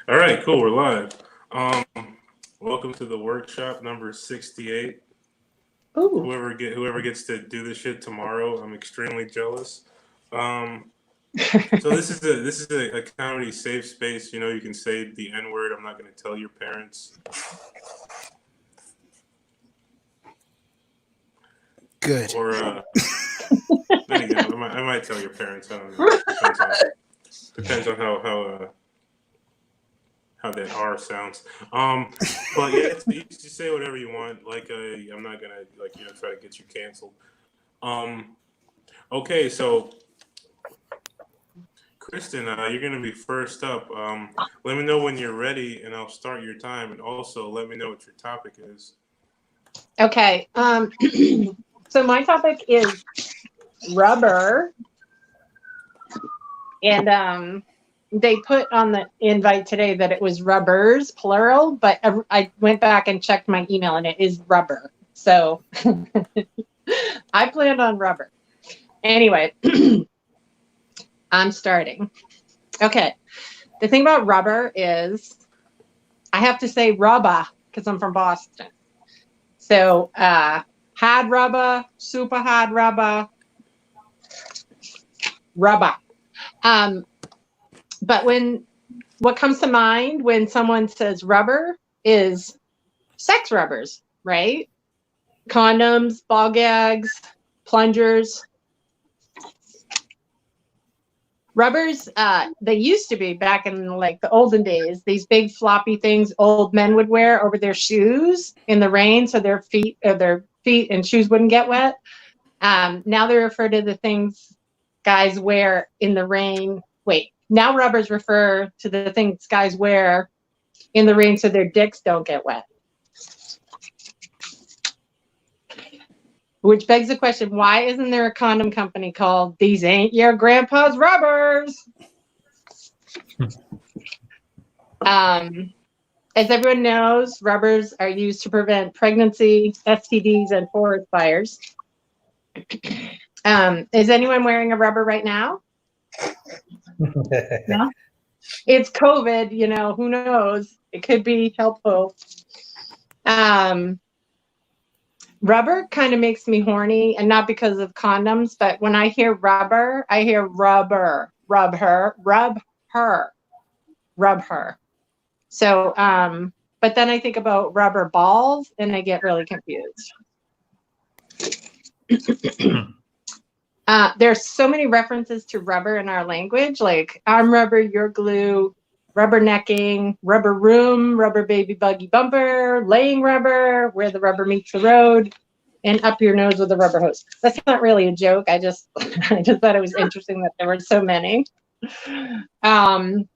All right, cool. We're live. Um, Welcome to the workshop number 68. Ooh. Whoever gets to do this shit tomorrow, I'm extremely jealous. So this is a comedy safe space. You know, you can say the N word. I'm not going to tell your parents. Good. Or then again, I might tell your parents. I don't know. Depends on how that R sounds. But yeah, you say whatever you want. Like, I'm not gonna try to get you canceled. Okay, so Kristen, you're gonna be first up. Let me know when you're ready, and I'll start your time. And also, let me know what your topic is. Okay. So my topic is rubber, and they put on the invite today that it was rubbers, plural, but I went back and checked my email and it is rubber. So I planned on rubber. Anyway, I'm starting. Okay. The thing about rubber is I have to say rubber because I'm from Boston. So hard rubber, super hard rubber, rubber. But what comes to mind when someone says rubber is sex rubbers, right? Condoms, ball gags, plungers. Rubbers, they used to be back in like the olden days, these big floppy things old men would wear over their shoes in the rain so their feet and shoes wouldn't get wet. Now they refer to the things guys wear in the rain. Now rubbers refer to the things guys wear in the rain so their dicks don't get wet. Which begs the question, why isn't there a condom company called These Ain't Your Grandpa's Rubbers? As everyone knows, rubbers are used to prevent pregnancy, STDs, and forest fires. Is anyone wearing a rubber right now? No? It's COVID, who knows? It could be helpful. Rubber kind of makes me horny, and not because of condoms, but when I hear rubber, I hear rubber, rub her, rub her, rub her. So, but then I think about rubber balls, and I get really confused. There's so many references to rubber in our language, like I'm rubber, you're glue, rubbernecking, rubber room, rubber baby buggy bumper, laying rubber, where the rubber meets the road, and up your nose with a rubber hose. That's not really a joke. I just thought it was interesting that there were so many. And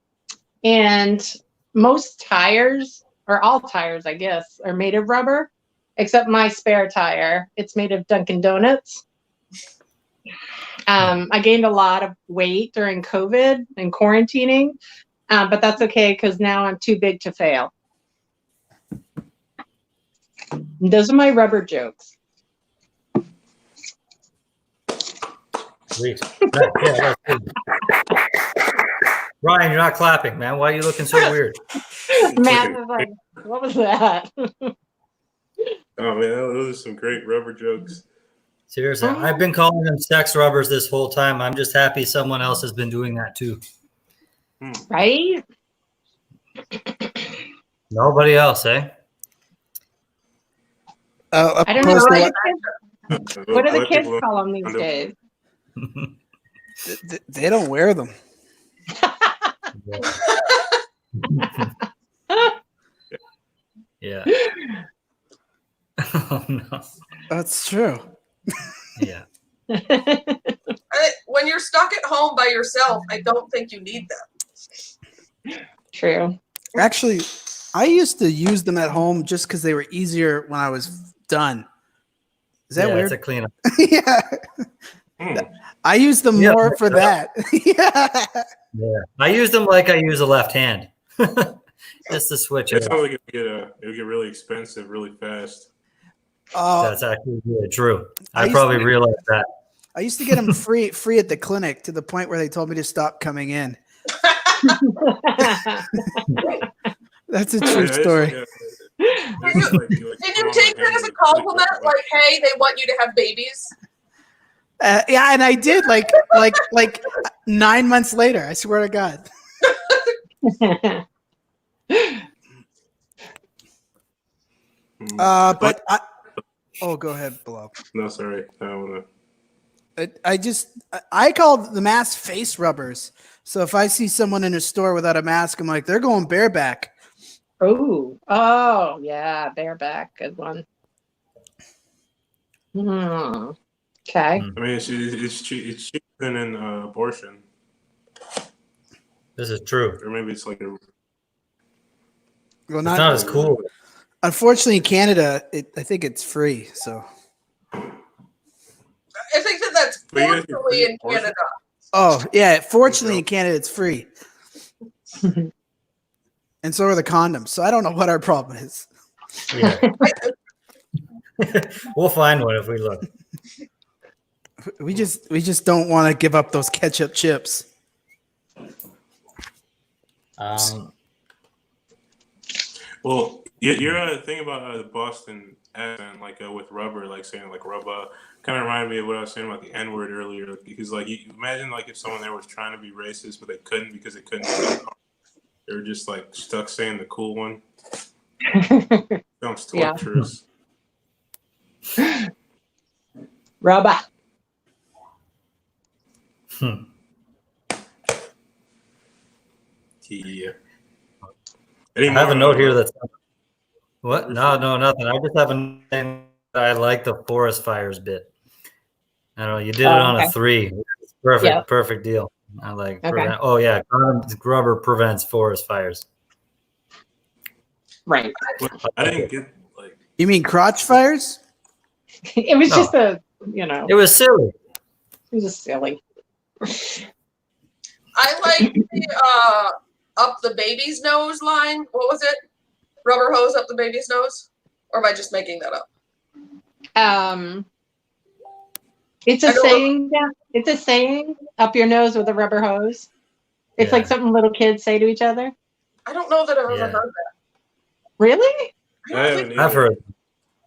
most tires, or all tires, I guess, are made of rubber, except my spare tire. It's made of Dunkin' Donuts. I gained a lot of weight during COVID and quarantining, but that's okay because now I'm too big to fail. Those are my rubber jokes. Sweet. Yeah, Ryan, you're not clapping, man. Why are you looking so weird? Matt was like, what was that? Oh man, those are some great rubber jokes. Seriously, I've been calling them sex rubbers this whole time. I'm just happy someone else has been doing that too. Right? Nobody else, eh? I don't know. What do the kids call them these days? They don't wear them. Yeah. Oh no. That's true. Yeah. When you're stuck at home by yourself, I don't think you need them. True. Actually, I used to use them at home just because they were easier when I was done. Is that weird? It's a cleanup. Yeah. I use them more for that. Yeah. I use them like I use a left hand. Just to switch It it. sounds like it would get really expensive really fast. That's actually really true. I probably realized that. I used to get them free at the clinic to the point where they told me to stop coming in. That's a true story. Did you take that as a compliment? Like, hey, they want you to have babies? Yeah, and I did like 9 months later. I swear to God. But go ahead, Bilal. No, sorry. I don't wanna. I call the mask face rubbers. So if I see someone in a store without a mask, I'm like, they're going bareback. Oh, yeah, bareback, good one. Okay. I mean, it's cheaper than an abortion. This is true. Or maybe it's like a. Well, It's not as cool. Unfortunately, in Canada, I think it's free. So. I think that's But you guys get fortunately in free Canada. Oh yeah, fortunately in Canada it's free. And so are the condoms. So I don't know what our problem is. Yeah. We'll find one if we look. We just don't want to give up those ketchup chips. Well, you're thing about the Boston accent, like with rubber, like saying like rubber, kind of reminded me of what I was saying about the N word earlier. Because like you imagine like if someone there was trying to be racist, but they couldn't because they couldn't. They were just like stuck saying the cool one. Sounds torturous. Rubber. Yeah. I have a note here that's what? No, nothing. I just have a note that I like the forest fires bit. I don't know. You did it on a 3. It's perfect, perfect deal. I like. Okay. Oh yeah, rubber prevents forest fires. Right. I didn't get like. You mean crotch fires? It was just It was silly. It was just silly. I like the up the baby's nose line. What was it? Rubber hose up the baby's nose? Or am I just making that up? It's a saying. Yeah, it's a saying. Up your nose with a rubber hose. It's like something little kids say to each other. I don't know that I've ever heard that. Really?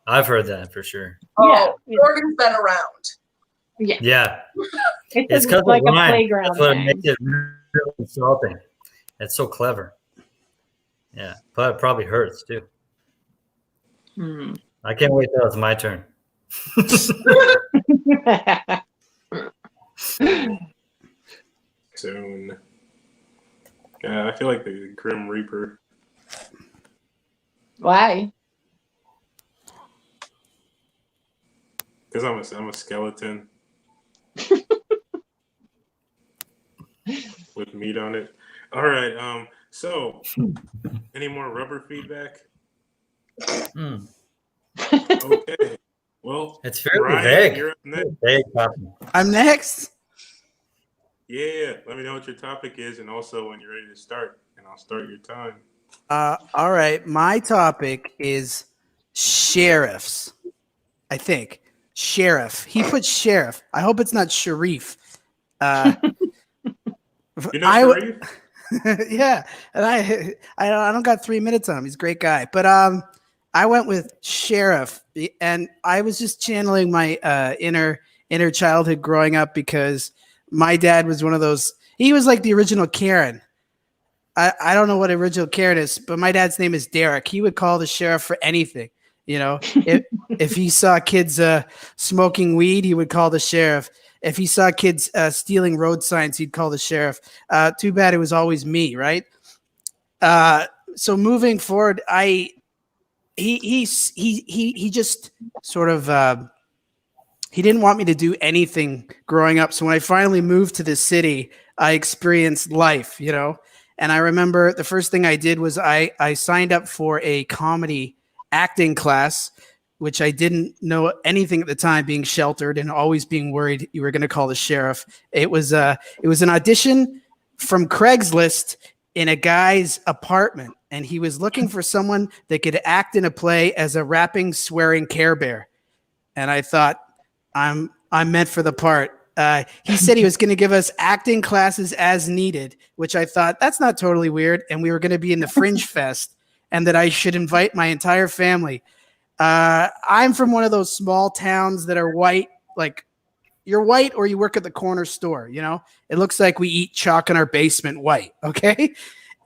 I've heard that for sure. Oh, Jordan's been around. Yeah. Yeah. It's because like a rhyme. playground That's what thing. makes it really insulting. It's so clever. Yeah, but it probably hurts too. I can't wait till it's my turn. Soon. Yeah, I feel like the Grim Reaper. Why? Because I'm a skeleton with meat on it. All right. So, any more rubber feedback? Okay. Well, it's fairly Ryan, vague. You're up next. Vague topic. I'm next. Yeah. Let me know what your topic is, and also when you're ready to start, and I'll start your time. All right. My topic is sheriffs. I think sheriff. He put sheriff. I hope it's not Sharif. You know Sharif? Yeah, and I don't got 3 minutes on him. He's a great guy, but I went with sheriff, and I was just channeling my inner childhood growing up because my dad was one of those. He was like the original Karen. I don't know what original Karen is, but my dad's name is Derek. He would call the sheriff for anything. You know, if he saw kids smoking weed, he would call the sheriff. If he saw kids stealing road signs, he'd call the sheriff. Too bad it was always me, right? So moving forward, he just sort of he didn't want me to do anything growing up. So when I finally moved to this city, I experienced life, you know. And I remember the first thing I did was I signed up for a comedy acting class, which I didn't know anything at the time, being sheltered and always being worried you were going to call the sheriff. It was an audition from Craigslist in a guy's apartment, and he was looking for someone that could act in a play as a rapping, swearing Care Bear. And I thought, I'm meant for the part. He said he was going to give us acting classes as needed, which I thought that's not totally weird. And we were going to be in the Fringe Fest. and that I should invite my entire family. I'm from one of those small towns that are white, like you're white or you work at the corner store, you know? It looks like we eat chalk in our basement white, okay?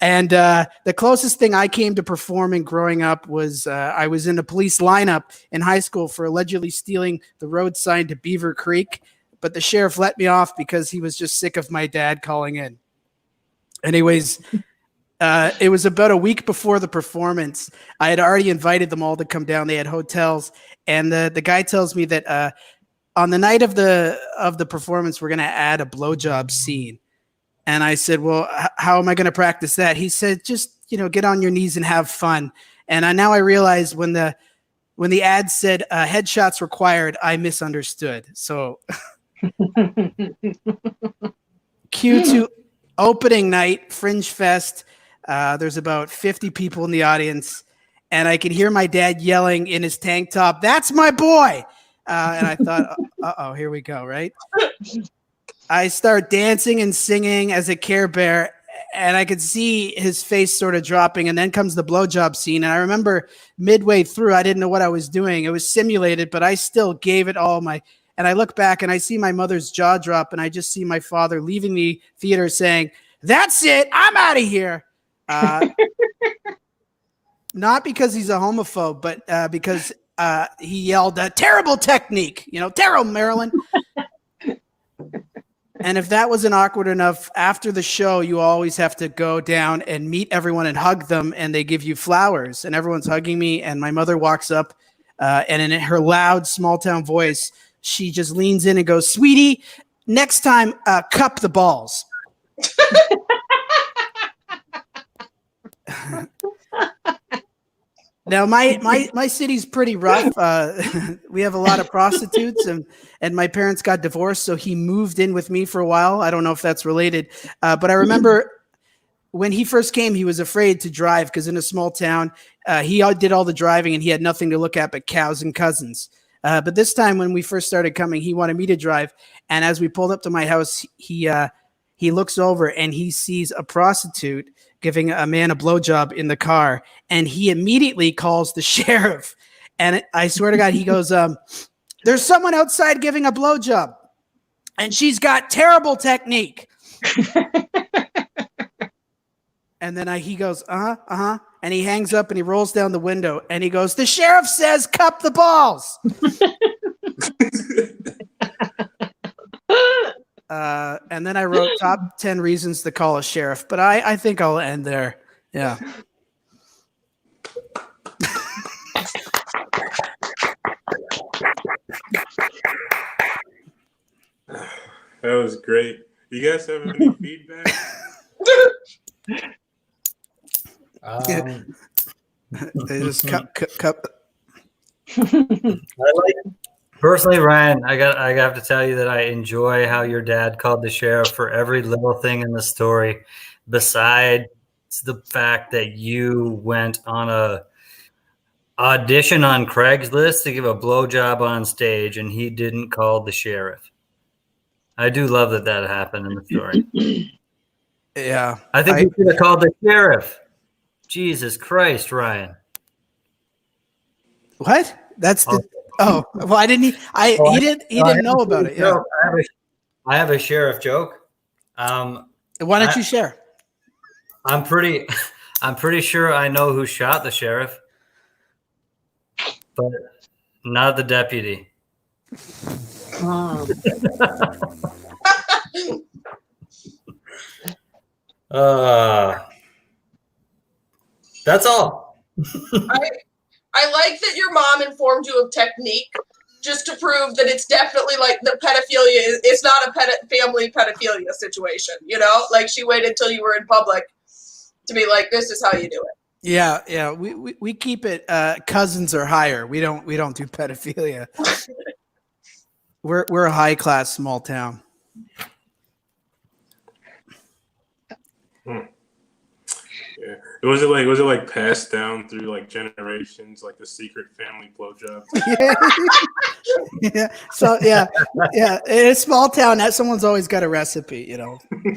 And the closest thing I came to performing growing up was I was in a police lineup in high school for allegedly stealing the road sign to Beaver Creek, but the sheriff let me off because he was just sick of my dad calling in. Anyways, it was about a week before the performance. I had already invited them all to come down. They had hotels, and the guy tells me that on the night of the performance, we're going to add a blowjob scene. And I said, well, how am I going to practice that? He said, just, get on your knees and have fun. And now I realize when the ad said headshots required, I misunderstood. So cue to opening night, Fringe Fest. There's about 50 people in the audience. And I can hear my dad yelling in his tank top, "That's my boy." And I thought, uh-oh, here we go, right? I start dancing and singing as a Care Bear, and I could see his face sort of dropping, and then comes the blowjob scene. And I remember midway through, I didn't know what I was doing. It was simulated, but I still gave it all my – and I look back, and I see my mother's jaw drop, and I just see my father leaving the theater saying, "That's it, I'm out of here." Not because he's a homophobe, but because he yelled, "Terrible technique, terrible, Marilyn." And if that wasn't awkward enough, after the show, you always have to go down and meet everyone and hug them, and they give you flowers, and everyone's hugging me, and my mother walks up, and in her loud, small-town voice, she just leans in and goes, "Sweetie, next time, cup the balls." Now, my city's pretty rough. We have a lot of prostitutes, and my parents got divorced, so he moved in with me for a while. I don't know if that's related, but I remember when he first came, he was afraid to drive because in a small town, he did all the driving, and he had nothing to look at but cows and cousins. But this time, when we first started coming, he wanted me to drive, and as we pulled up to my house, he looks over and he sees a prostitute giving a man a blowjob in the car, and he immediately calls the sheriff. And I swear to God, he goes, "There's someone outside giving a blowjob, and she's got terrible technique." And then he goes, and he hangs up and he rolls down the window and he goes, "The sheriff says cup the balls." And then I wrote top 10 reasons to call a sheriff, but I think I'll end there. Yeah. That was great. You guys have any feedback? They just cup. Personally, Ryan, I have to tell you that I enjoy how your dad called the sheriff for every little thing in the story, besides the fact that you went on a audition on Craigslist to give a blowjob on stage, and he didn't call the sheriff. I do love that happened in the story. Yeah, I think you should have called the sheriff. Jesus Christ, Ryan. What? That's the. Oh, well, I didn't. He didn't know about it. Yeah. I have a sheriff joke. Why don't you share? I'm pretty sure I know who shot the sheriff, but not the deputy. That's all. I like that your mom informed you of technique just to prove that it's definitely like the pedophilia it's not a family pedophilia situation, like she waited till you were in public to be like, this is how you do it. Yeah. We keep it cousins or higher. We don't do pedophilia. We're a high class small town. Yeah. Was it like passed down through like generations, like the secret family blowjob? Yeah. So yeah. In a small town, that someone's always got a recipe.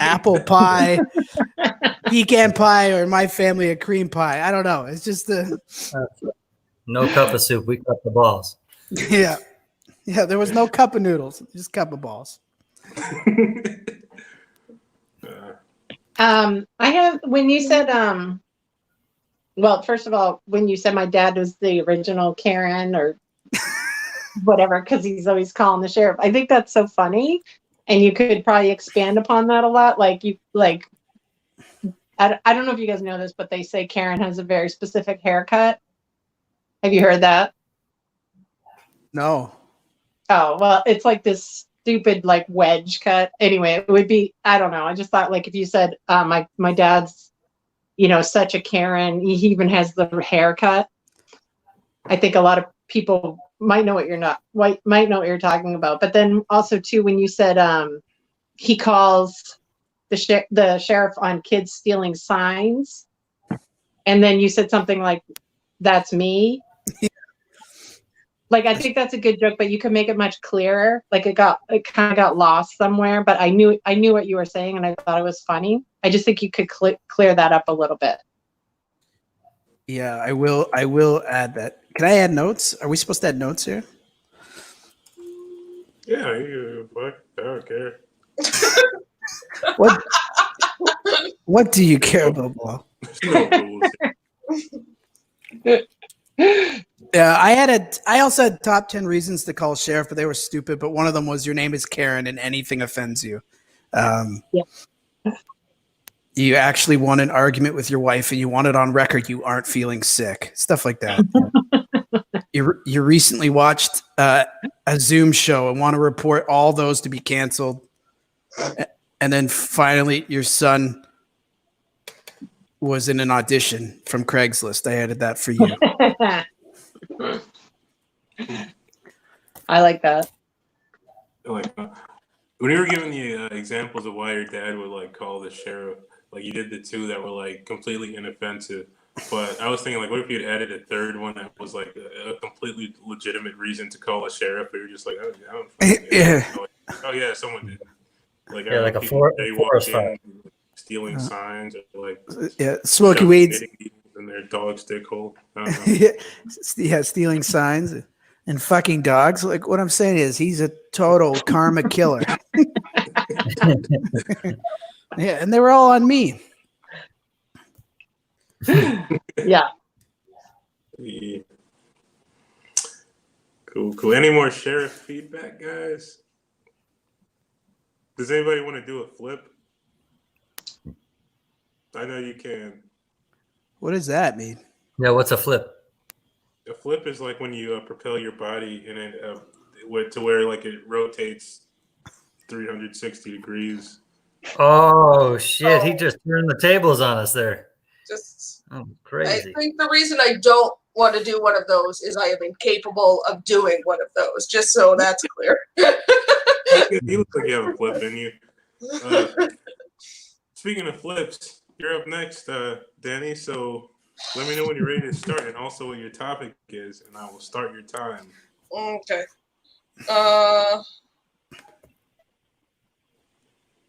Apple pie, pecan pie, or in my family a cream pie. I don't know. It's just No cup of soup. We cup the balls. yeah. There was no cup of noodles, just cup of balls. I have when you said well, first of all, when you said my dad was the original Karen or whatever, because he's always calling the sheriff, I think that's so funny, and you could probably expand upon that a lot. I don't know if you guys know this, but they say Karen has a very specific haircut. Have you heard that? No. Oh, well, it's like this stupid like wedge cut. Anyway, it would be, I don't know. I just thought like if you said my dad's, such a Karen, he even has the haircut. I think a lot of people might know what you're talking about. But then also too, when you said he calls the sheriff on kids stealing signs, and then you said something like, "That's me." Like, I think that's a good joke, but you could make it much clearer. Like it kind of got lost somewhere, but I knew what you were saying, and I thought it was funny. I just think you could clear that up a little bit. Yeah, I will add that. Can I add notes? Are we supposed to add notes here? Yeah, I don't care. What do you care about, Blah? Yeah, I also had top 10 reasons to call sheriff, but they were stupid. But one of them was your name is Karen and anything offends you. Yeah. You actually won an argument with your wife and you want it on record. You aren't feeling sick. Stuff like that. You recently watched a Zoom show and want to report all those to be canceled. And then finally your son was in an audition from Craigslist. I added that for you. I like that. When you were giving the examples of why your dad would like call the sheriff, like you did the two that were like completely inoffensive, but I was thinking like, what if you had added a third one that was like a completely legitimate reason to call a sheriff, but you're just like, oh, I don't oh yeah, someone did. Like like a forest fire, stealing signs, or like smoking weeds in their dog stick hole. Stealing signs and fucking dogs. Like what I'm saying is he's a total karma killer. Yeah, and they were all on me. Yeah. Cool. Any more sheriff feedback, guys? Does anybody want to do a flip? I know you can. What does that mean? Yeah, what's a flip? A flip is like when you propel your body in it to where like it rotates 360 degrees. Oh shit! He just turned the tables on us there. Crazy. I think the reason I don't want to do one of those is I am incapable of doing one of those. Just so that's clear. You look like you have a flip in you. Speaking of flips, you're up next, Danny. So let me know when you're ready to start, and also what your topic is, and I will start your time. Okay.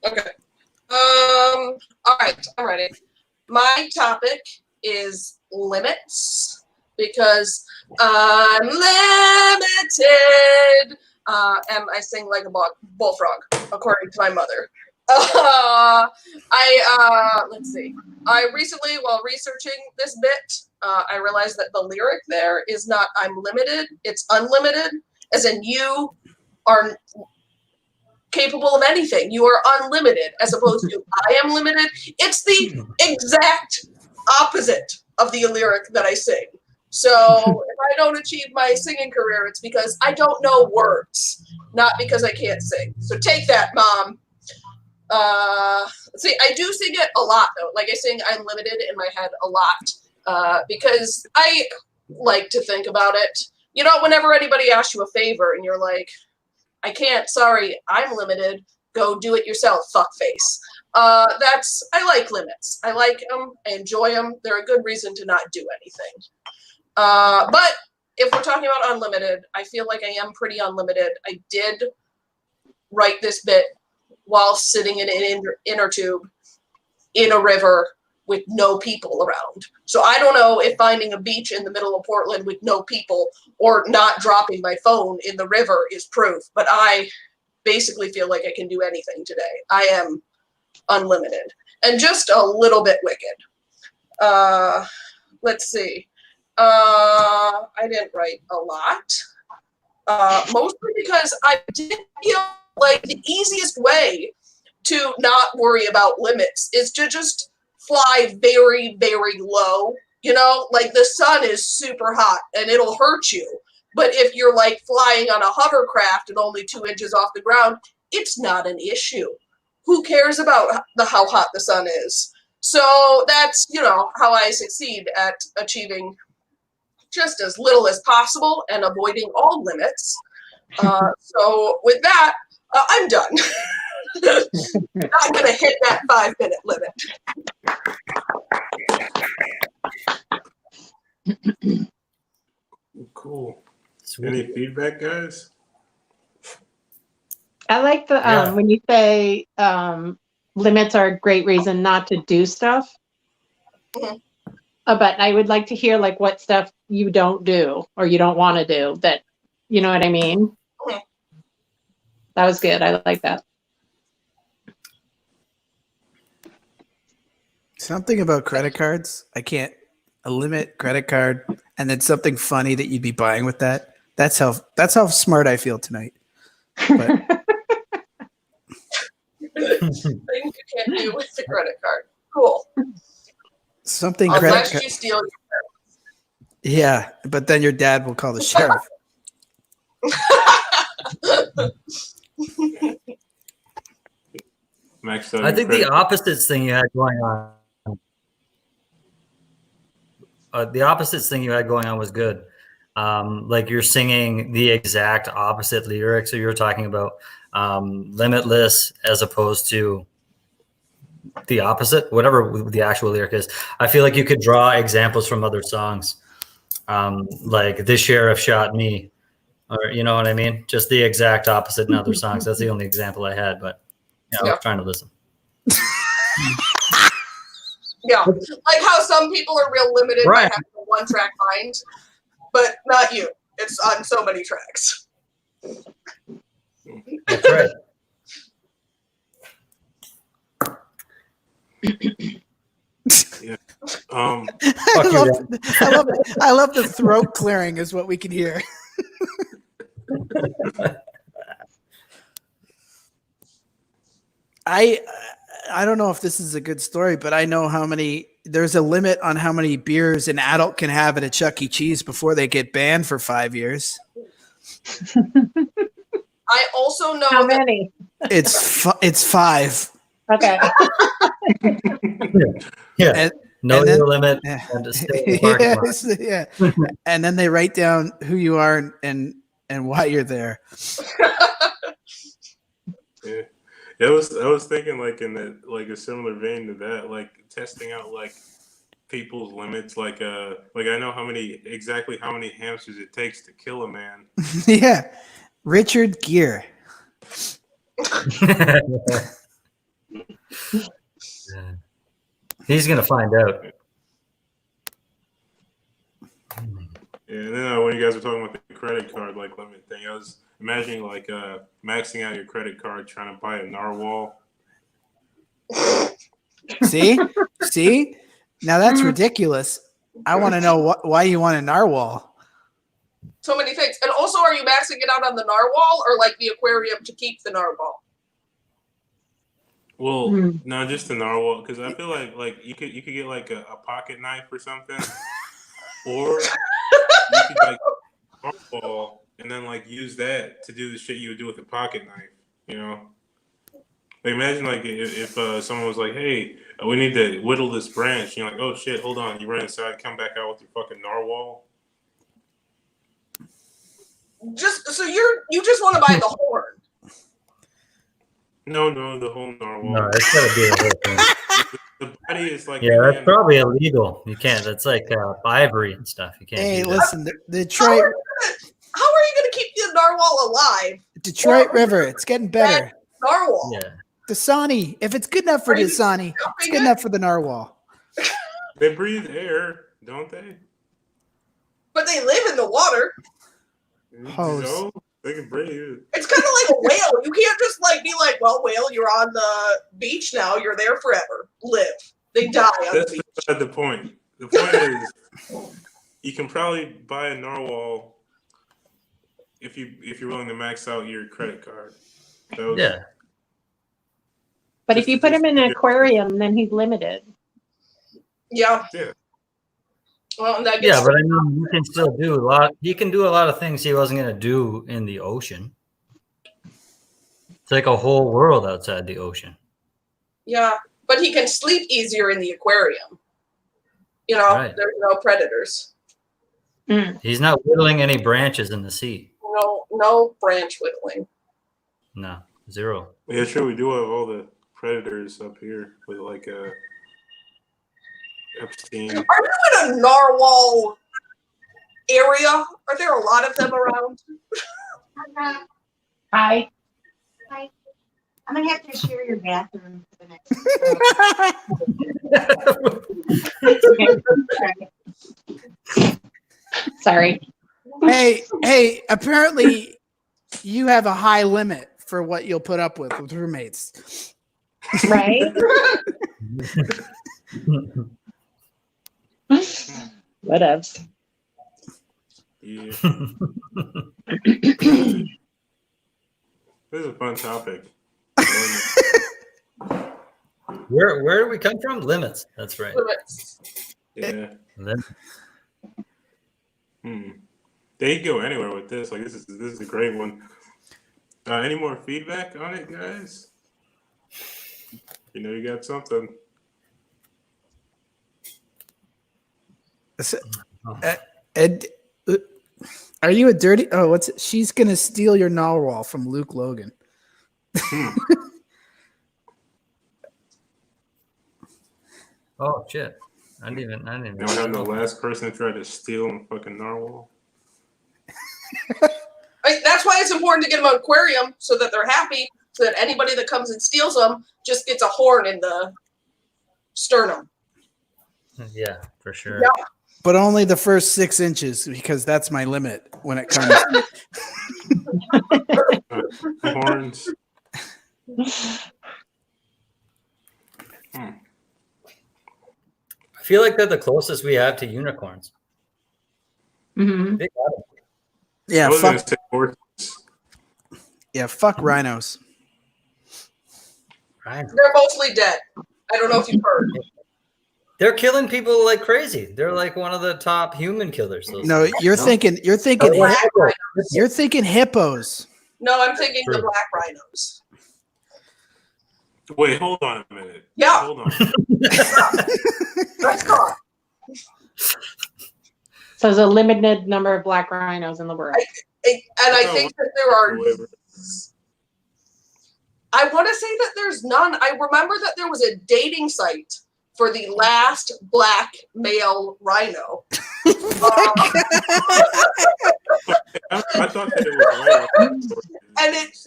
Okay. All right, I'm ready. My topic is limits because I'm limited. And I sing like a bullfrog, according to my mother. Let's see. I recently, while researching this bit, I realized that the lyric there is not "I'm limited," it's "unlimited," as in you are capable of anything. You are unlimited, as opposed to "I am limited." It's the exact opposite of the lyric that I sing. So if I don't achieve my singing career, it's because I don't know words, not because I can't sing. So take that, Mom. See, I do sing it a lot, though. Like, I sing "I'm limited" in my head a lot because I like to think about it. You know, whenever anybody asks you a favor and you're like, I can't, sorry, I'm limited, go do it yourself, fuckface. I like limits. I like them. I enjoy them. They're a good reason to not do anything. But if we're talking about unlimited, I feel like I am pretty unlimited. I did write this bit while sitting in an inner tube in a river with no people around. So I don't know if finding a beach in the middle of Portland with no people or not dropping my phone in the river is proof, but I basically feel like I can do anything today. I am unlimited and just a little bit wicked. Let's see. I didn't write a lot, mostly because I did feel like the easiest way to not worry about limits is to just fly very, very low. You know, like the sun is super hot and it'll hurt you. But if you're like flying on a hovercraft and only 2 inches off the ground, it's not an issue. Who cares about how hot the sun is? So that's, how I succeed at achieving just as little as possible and avoiding all limits. So with that, I'm done. Not going to hit that 5-minute limit. Cool. Any feedback, guys? I like the when you say limits are a great reason not to do stuff. Mm-hmm. But I would like to hear like what stuff you don't do or you don't want to do that, you know what I mean? Mm-hmm. That was good. I like that. Something about credit cards. I can't limit credit card and then something funny that you'd be buying with that. That's how smart I feel tonight. But Things you can't do with the credit card. Cool. something Unless credit you steal your Yeah, but then your dad will call the sheriff. Max, I think the opposite thing you had going on. The opposite thing you had going on was good. Like you're singing the exact opposite lyrics that you were talking about, limitless as opposed to the opposite, whatever the actual lyric is. I feel like you could draw examples from other songs, like "This Sheriff Shot Me," or you know what I mean? Just the exact opposite in other songs. That's the only example I had, but I was trying to listen. Yeah, like how some people are real limited by having a one-track mind, but not you. It's on so many tracks. That's right. Yeah. I love the throat clearing is what we can hear. I don't know if this is a good story, but I know there's a limit on how many beers an adult can have at a Chuck E. Cheese before they get banned for 5 years. I also know how many. It's 5. Okay. Yeah. Know your limit. Yeah. And to stay in the parking lot. Yeah. And then they write down who you are and why you're there. Yeah. I was thinking like in that like a similar vein to that, like testing out like people's limits. Like I know exactly how many hamsters it takes to kill a man. Yeah. Richard Gere. He's gonna find out. Yeah, and then when you guys were talking about the credit card like limit thing, I was imagining like maxing out your credit card trying to buy a narwhal. See? Now that's ridiculous. I want to know why you want a narwhal. so many things. And also, are you maxing it out on the narwhal or like the aquarium to keep the narwhal? Well, no, just the narwhal, because I feel like you could get like a pocket knife or something, or you could like narwhal and then like use that to do the shit you would do with a pocket knife. You know, like imagine like if someone was like, "Hey, we need to whittle this branch," you're like, "Oh shit, hold on," you run inside, come back out with your fucking narwhal. You just want to buy the horn. No, the whole narwhal. No, it's gotta be the whole thing. The body is like. Yeah, that's probably illegal. You can't. That's like ivory and stuff. You can't. Hey, do that. listen, the How Detroit are you going to keep the narwhal alive? Detroit River, it's getting better. Narwhal. Yeah. Dasani, if it's good enough for Are you Dasani, it's jumping good it? enough for the narwhal. They breathe air, don't they? But they live in the water. Hose. So they can breathe. It's kind of like a whale. You can't just like be like, well, whale, you're on the beach now. You're there forever. Live. They die on That's the beach. beside the point. The point is, you can probably buy a narwhal if you're willing to max out your credit card. Yeah. But if you put him in an aquarium, then he's limited. Yeah. Yeah. Well, and that Yeah, gets but I mean, you can still do a lot. He can do a lot of things he wasn't going to do in the ocean. It's like a whole world outside the ocean. yeah, but he can sleep easier in the aquarium. You know, Right. there's no predators. He's not whittling any branches in the sea. No branch whittling. No, zero. Yeah, sure. We do have all the predators up here with like Epstein. Are you in a narwhal area? Are there a lot of them around? Hi. I'm gonna have to share your bathroom for the next. Sorry. Hey, apparently you have a high limit for what you'll put up with roommates. Right? Whatevs. Yeah. This is a fun topic. Where do we come from? Limits. That's right. Yeah. Limits. They could go anywhere with this. Like this is a great one. Any more feedback on it, guys? You know you got something. Ed, are you a dirty? Oh, what's it? She's gonna steal your narwhal from Luke Logan. Oh shit! I didn't even. Now I'm the last person to try to steal a fucking narwhal. That's why it's important to get them an aquarium so that they're happy, so that anybody that comes and steals them just gets a horn in the sternum. Yeah, for sure. Yeah. But only the first 6 inches because that's my limit when it comes. Horns. I feel like they're the closest we have to unicorns. Mm-hmm. They got it. Yeah, I was gonna fuck. say horses. Yeah, fuck rhinos. Right. They're mostly dead. I don't know if you've heard. They're killing people like crazy. They're like one of the top human killers. Those No, things. you're thinking you're thinking hippos. No, I'm thinking the black rhinos. Wait, hold on a minute. Yeah. Hold on. That's gone. So there's a limited number of black rhinos in the world. And I think that there are. I want to say that there's none. I remember that there was a dating site for the last black male rhino. I thought that it was rhino. And it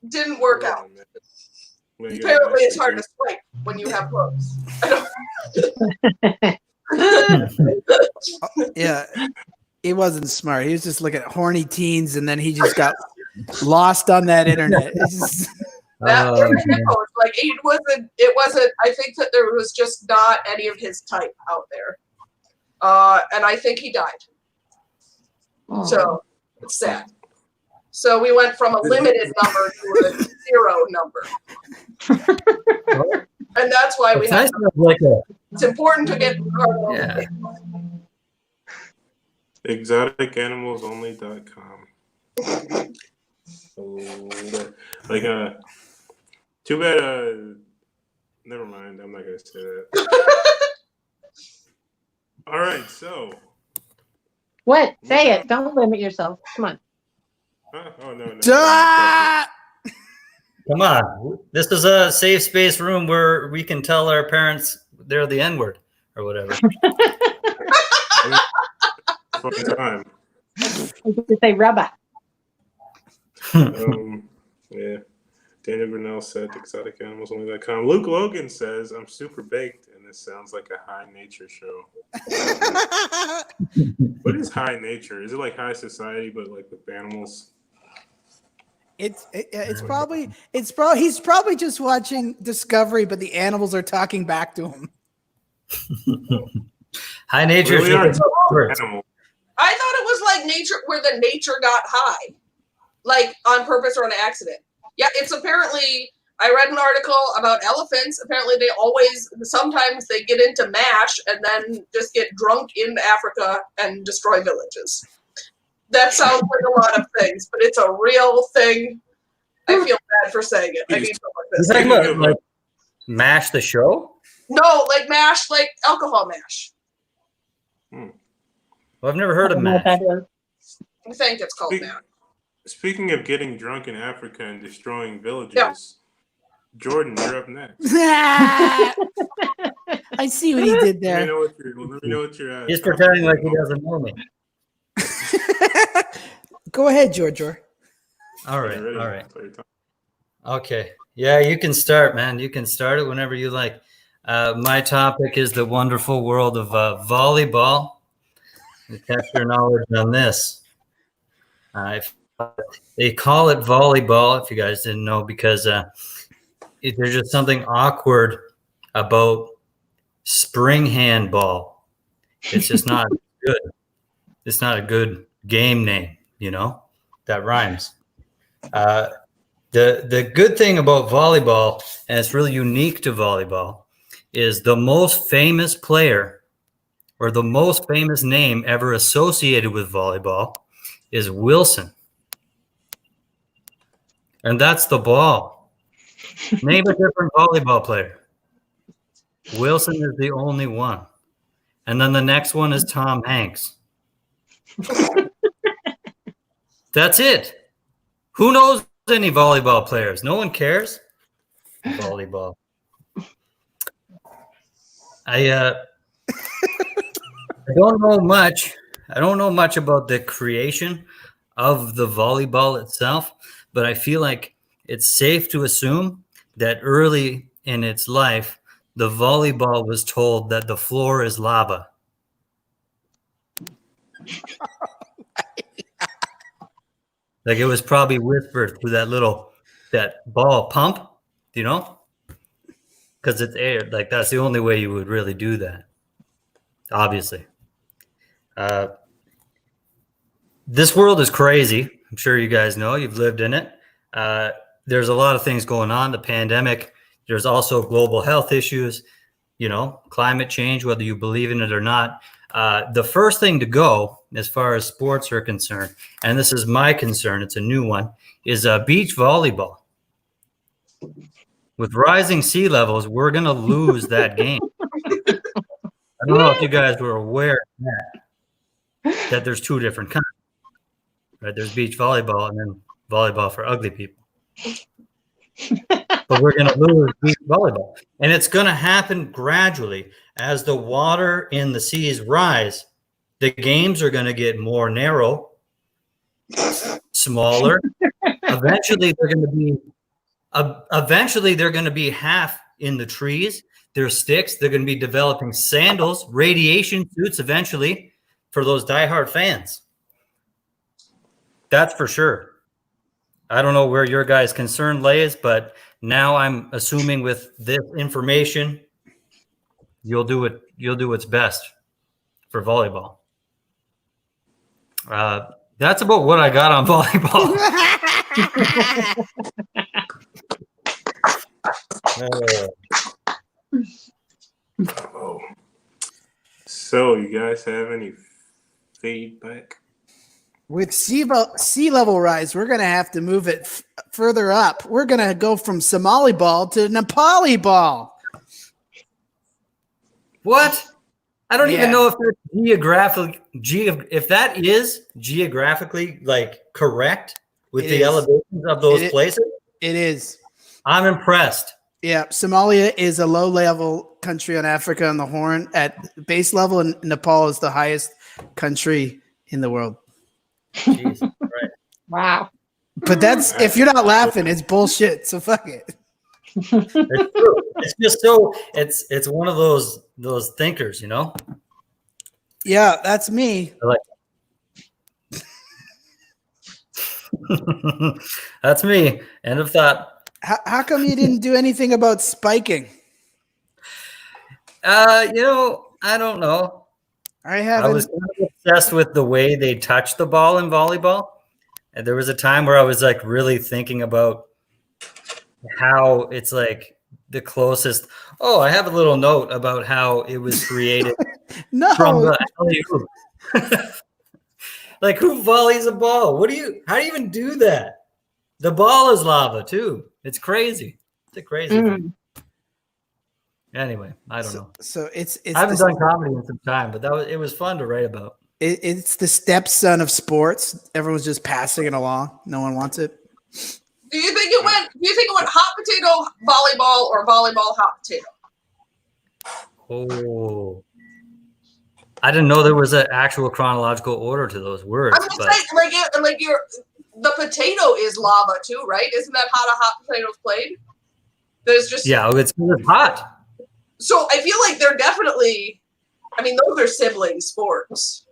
didn't work out. Apparently, it's hard to swipe when you have hooks. Yeah, he wasn't smart. He was just looking at horny teens, and then he just got lost on that internet. It's just- That like it wasn't. I think that there was just not any of his type out there, and I think he died. Oh. So it's sad. So we went from a limited number to a 0 number, and that's why we It's have. nice to have like a It's important to get. yeah. Exoticanimalsonly.com. Like too bad never mind, I'm not gonna say that. All right, so What? Say it. Don't limit yourself. Come on. oh no. Duh! Come on. This is a safe space room where we can tell our parents they're the N-word or whatever. Fun time. I get to say rubber. Yeah. Daniel Grinnell said exotic animals only.com. Luke Logan says, I'm super baked, and this sounds like a high nature show. What is high nature? Is it like high society, but like with animals? It's probably he's probably just watching Discovery, but the animals are talking back to him. High nature. Really are animals. I thought it was like nature, where the nature got high, like on purpose or on accident. Yeah, it's apparently. I read an article about elephants. Apparently, sometimes they get into MASH and then just get drunk in Africa and destroy villages. That sounds like a lot of things, but it's a real thing. I feel bad for saying it. I need something like this. You're talking about like MASH the show? No, like MASH, like alcohol MASH. Well, I've never heard of MASH. I think it's called MASH. Speaking of getting drunk in Africa and destroying villages, Jordan, you're up next. I see what he did there. Let me know what you're He's pretending like he doesn't know me. Go ahead, George. All right. Okay. Yeah, you can start, man. You can start it whenever you like. My topic is the wonderful world of volleyball. To test your knowledge on this. They call it volleyball, if you guys didn't know, because there's just something awkward about spring handball. It's just not good. It's not a good game name, that rhymes. The good thing about volleyball, and it's really unique to volleyball, is the most famous player or the most famous name ever associated with volleyball is Wilson. And that's the ball. Name a different volleyball player. Wilson is the only one. And then the next one is Tom Hanks. That's it. Who knows any volleyball players? No one cares. Volleyball. I don't know much. I don't know much about the creation of the volleyball itself, but I feel like it's safe to assume that early in its life, the volleyball was told that the floor is lava. Like it was probably whispered through that ball pump, because it's air. Like that's the only way you would really do that. Obviously. This world is crazy. I'm sure you guys know. You've lived in it. There's a lot of things going on. The pandemic. There's also global health issues, climate change, whether you believe in it or not. The first thing to go, as far as sports are concerned, and this is my concern, it's a new one, is beach volleyball. With rising sea levels, we're going to lose that game. I don't know if you guys were aware of that there's two different kinds. Right? There's beach volleyball and then volleyball for ugly people. But we're going to lose beach volleyball. And it's going to happen gradually. As the water in the seas rise, the games are going to get more narrow, smaller. Eventually, they're going to be half in the trees. There's sticks. They're going to be developing sandals, radiation suits eventually for those diehard fans. That's for sure. I don't know where your guys' concern lays, but now I'm assuming with this information, you'll do what's best for volleyball. That's about what I got on volleyball. So, you guys have any feedback? With sea level rise, we're going to have to move it further up. We're going to go from Somali ball to Nepali ball. What? I don't even know if that's if that is geographically like correct with the elevations of those places. It is. I'm impressed. Yeah, Somalia is a low-level country on Africa on the Horn at base level, and Nepal is the highest country in the world. Jeez. Right. Wow. But that's if you're not laughing, it's bullshit. So fuck it. It's true. It's just so it's one of those thinkers, you know? Yeah, that's me. I like that's me. End of thought. How come you didn't do anything about spiking? I don't know. I I was haven't. kind of obsessed with the way they touch the ball in volleyball. And there was a time where I was like really thinking about how it's like the closest. Oh, I have a little note about how it was created No, from the alley-oop. Like, who volleys a ball? How do you even do that? The ball is lava too. It's crazy. It's a crazy thing. Anyway, I don't know. So it's I haven't done comedy in some time, but it was fun to write about. it's the stepson of sports. Everyone's just passing it along. No one wants it. Do you think it went hot potato volleyball or volleyball hot potato? Oh, I didn't know there was an actual chronological order to those words. I'm just saying, the potato is lava too, right? Isn't that how the hot potatoes played? There's just it's hot. So I feel like they're definitely. I mean, those are sibling sports.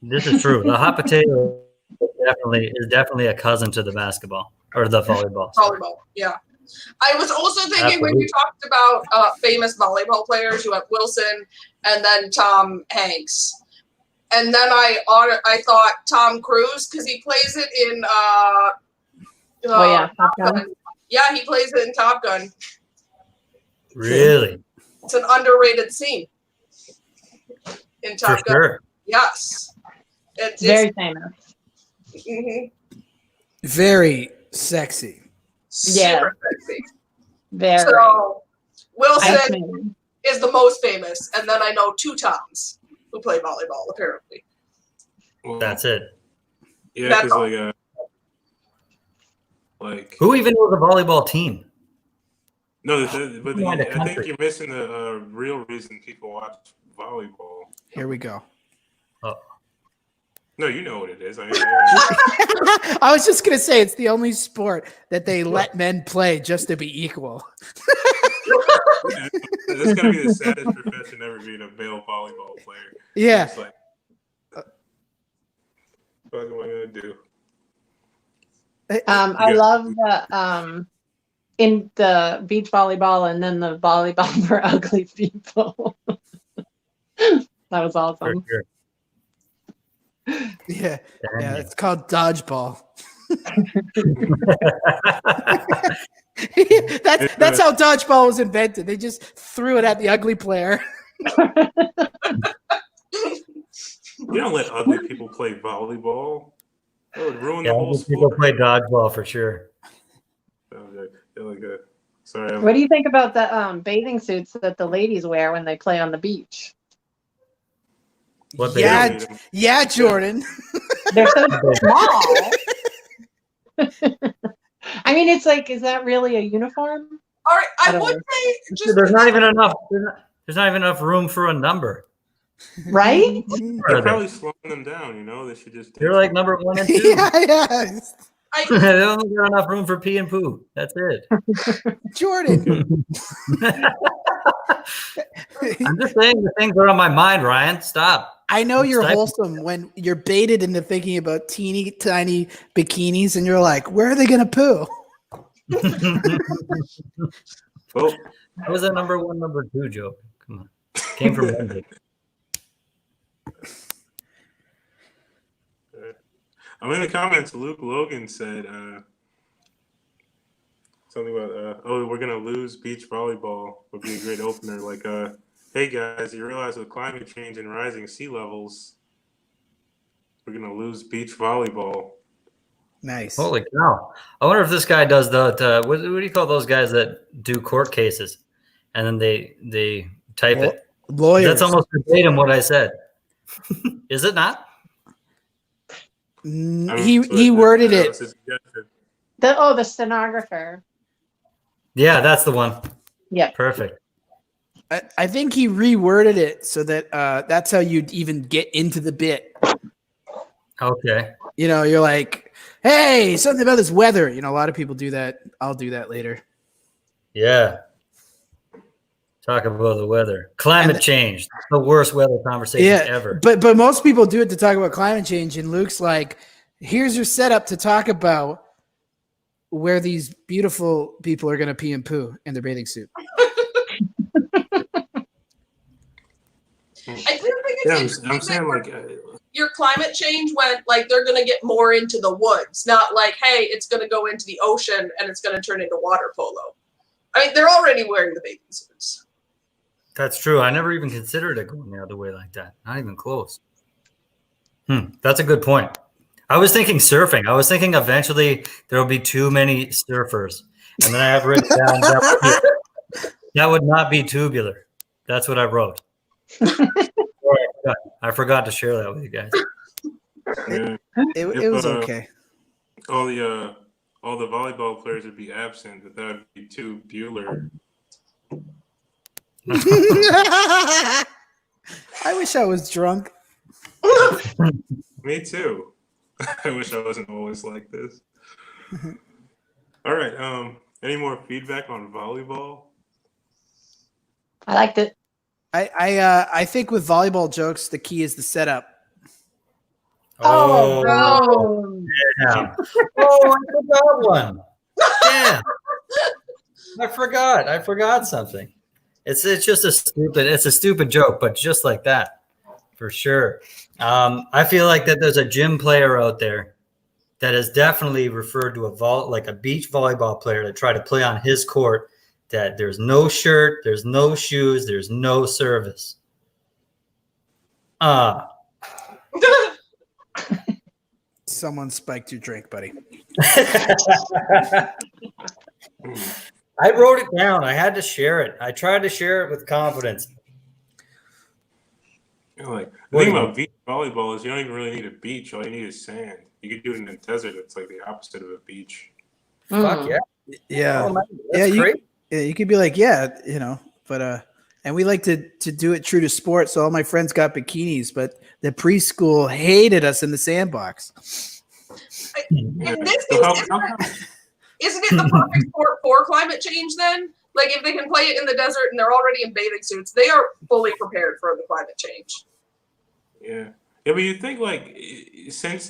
This is true. The hot potato is definitely a cousin to the basketball or the volleyball. Volleyball, yeah. I was also thinking when you talked about famous volleyball players, you have Wilson and then Tom Hanks, and then I thought Tom Cruise because he plays it in. Top Gun. Yeah, he plays it in Top Gun. Really? It's an underrated scene in Top Gun. Sure. Yes, it's Very famous. Mm-hmm. Very sexy. Yeah. Super sexy. Very. So Wilson Iceman. is the most famous, and then I know two Toms who play volleyball. Apparently, Well, That's it. Yeah, That's because like Who even knows a volleyball team? no, but Find a I think country. you're missing the real reason people watch volleyball. Here we go. Oh. No, you know what it is. I mean, I was just gonna say it's the only sport that they let men play just to be equal. it's gonna be the saddest profession ever, being a male volleyball player. Yeah. It's like, what am I gonna do? I love the in the beach volleyball and then the volleyball for ugly people. That was awesome. For sure. Yeah. Damn Yeah, you. it's called dodgeball. that's how dodgeball was invented. They just threw it at the ugly player. You don't let ugly people play volleyball. That would ruin the whole Yeah, people sport. play dodgeball for sure. Sorry. What do you think about the bathing suits that the ladies wear when they play on the beach? What they Yeah, don't need 'em. yeah, Jordan. They're so small. I mean, it's like, is that really a uniform? all right. I don't would know. say just There's not even enough. There's not even enough room for a number. Right? They're probably slowing them down. You know, they should just. They're like number 1 and 2. yeah. They only got enough room for pee and poo. That's it. Jordan. I'm just saying the things that are on my mind, Ryan. Stop. I know you're Stifle. wholesome when you're baited into thinking about teeny tiny bikinis and you're like, where are they gonna poo? Well, That was a number 1, number 2 joke. Come on. Came from Monday. I'm in the comments. Luke Logan said something about, we're gonna lose beach volleyball. Would be a great opener. Like, hey guys, you realize with climate change and rising sea levels, we're gonna lose beach volleyball. Nice. Holy cow. I wonder if this guy does what do you call those guys that do court cases and then they type it? Lawyers. That's almost verbatim what I said. Is it not? He worded it. The stenographer. Yeah, that's the one. Yeah. Perfect. I think he reworded it so that that's how you'd even get into the bit. Okay. You know, you're like, hey, something about this weather. You know, a lot of people do that. I'll do that later. Yeah. Talk about the weather. Climate change. The worst weather conversation ever. But most people do it to talk about climate change. And Luke's like, here's your setup to talk about where these beautiful people are going to pee and poo in their bathing suit. I do think it's I'm saying like your climate change went like they're going to get more into the woods, not like, hey, it's going to go into the ocean and it's going to turn into water polo. I mean, they're already wearing the bathing suits. That's true. I never even considered it going the other way like that. Not even close. That's a good point. I was thinking surfing. I was thinking eventually there will be too many surfers. And then I have written down that would not be tubular. That's what I wrote. I forgot to share that with you guys. It was okay. All the volleyball players would be absent, but that would be too Bueller. I wish I was drunk. Me too. I wish I wasn't always like this. All right. Any more feedback on volleyball? I liked it. I think with volleyball jokes, the key is the setup. Oh, yeah. Oh, I forgot one. Yeah. I forgot something. It's just a stupid joke, but just like that, for sure. I feel like that there's a gym player out there that has definitely referred to a beach volleyball player to try to play on his court, that there's no shirt, there's no shoes, there's no service. Someone spiked your drink, buddy. I wrote it down. I had to share it. I tried to share it with confidence. The thing about beach volleyball is you don't even really need a beach. All you need is sand. You could do it in a desert. It's like the opposite of a beach. Fuck yeah. Yeah. Oh, that's great. You could be like, but and we like to do it true to sport. So all my friends got bikinis, but the preschool hated us in the sandbox. Isn't it the perfect sport for climate change then? Like if they can play it in the desert and they're already in bathing suits, they are fully prepared for the climate change. Yeah. Yeah, but you think since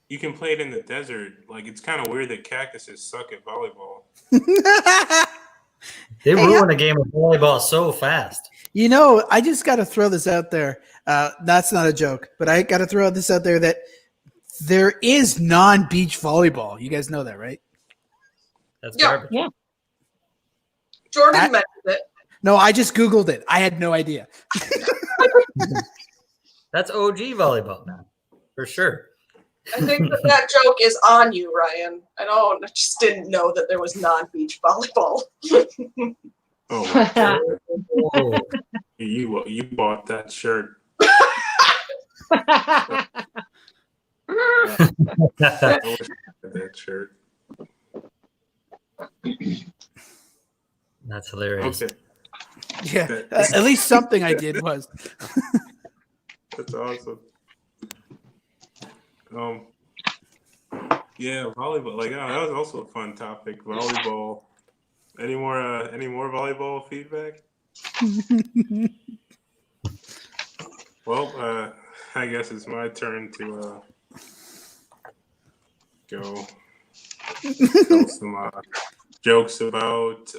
you can play it in the desert, it's kind of weird that cactuses suck at volleyball. They ruin a game of volleyball so fast. You know, I just got to throw this out there. That's not a joke, but I got to throw this out there that there is non-beach volleyball. You guys know that, right? That's garbage. Yeah. Jordan mentioned it. No, I just Googled it. I had no idea. That's OG volleyball, man. For sure. I think that joke is on you, Ryan. I just didn't know that there was non-beach volleyball. Oh my God. You bought that shirt. I wish I had that shirt. That's hilarious. Okay. Yeah, at least something I did was. That's awesome. Yeah, volleyball. That was also a fun topic. Volleyball. Any more volleyball feedback? Well, I guess it's my turn to go tell some jokes about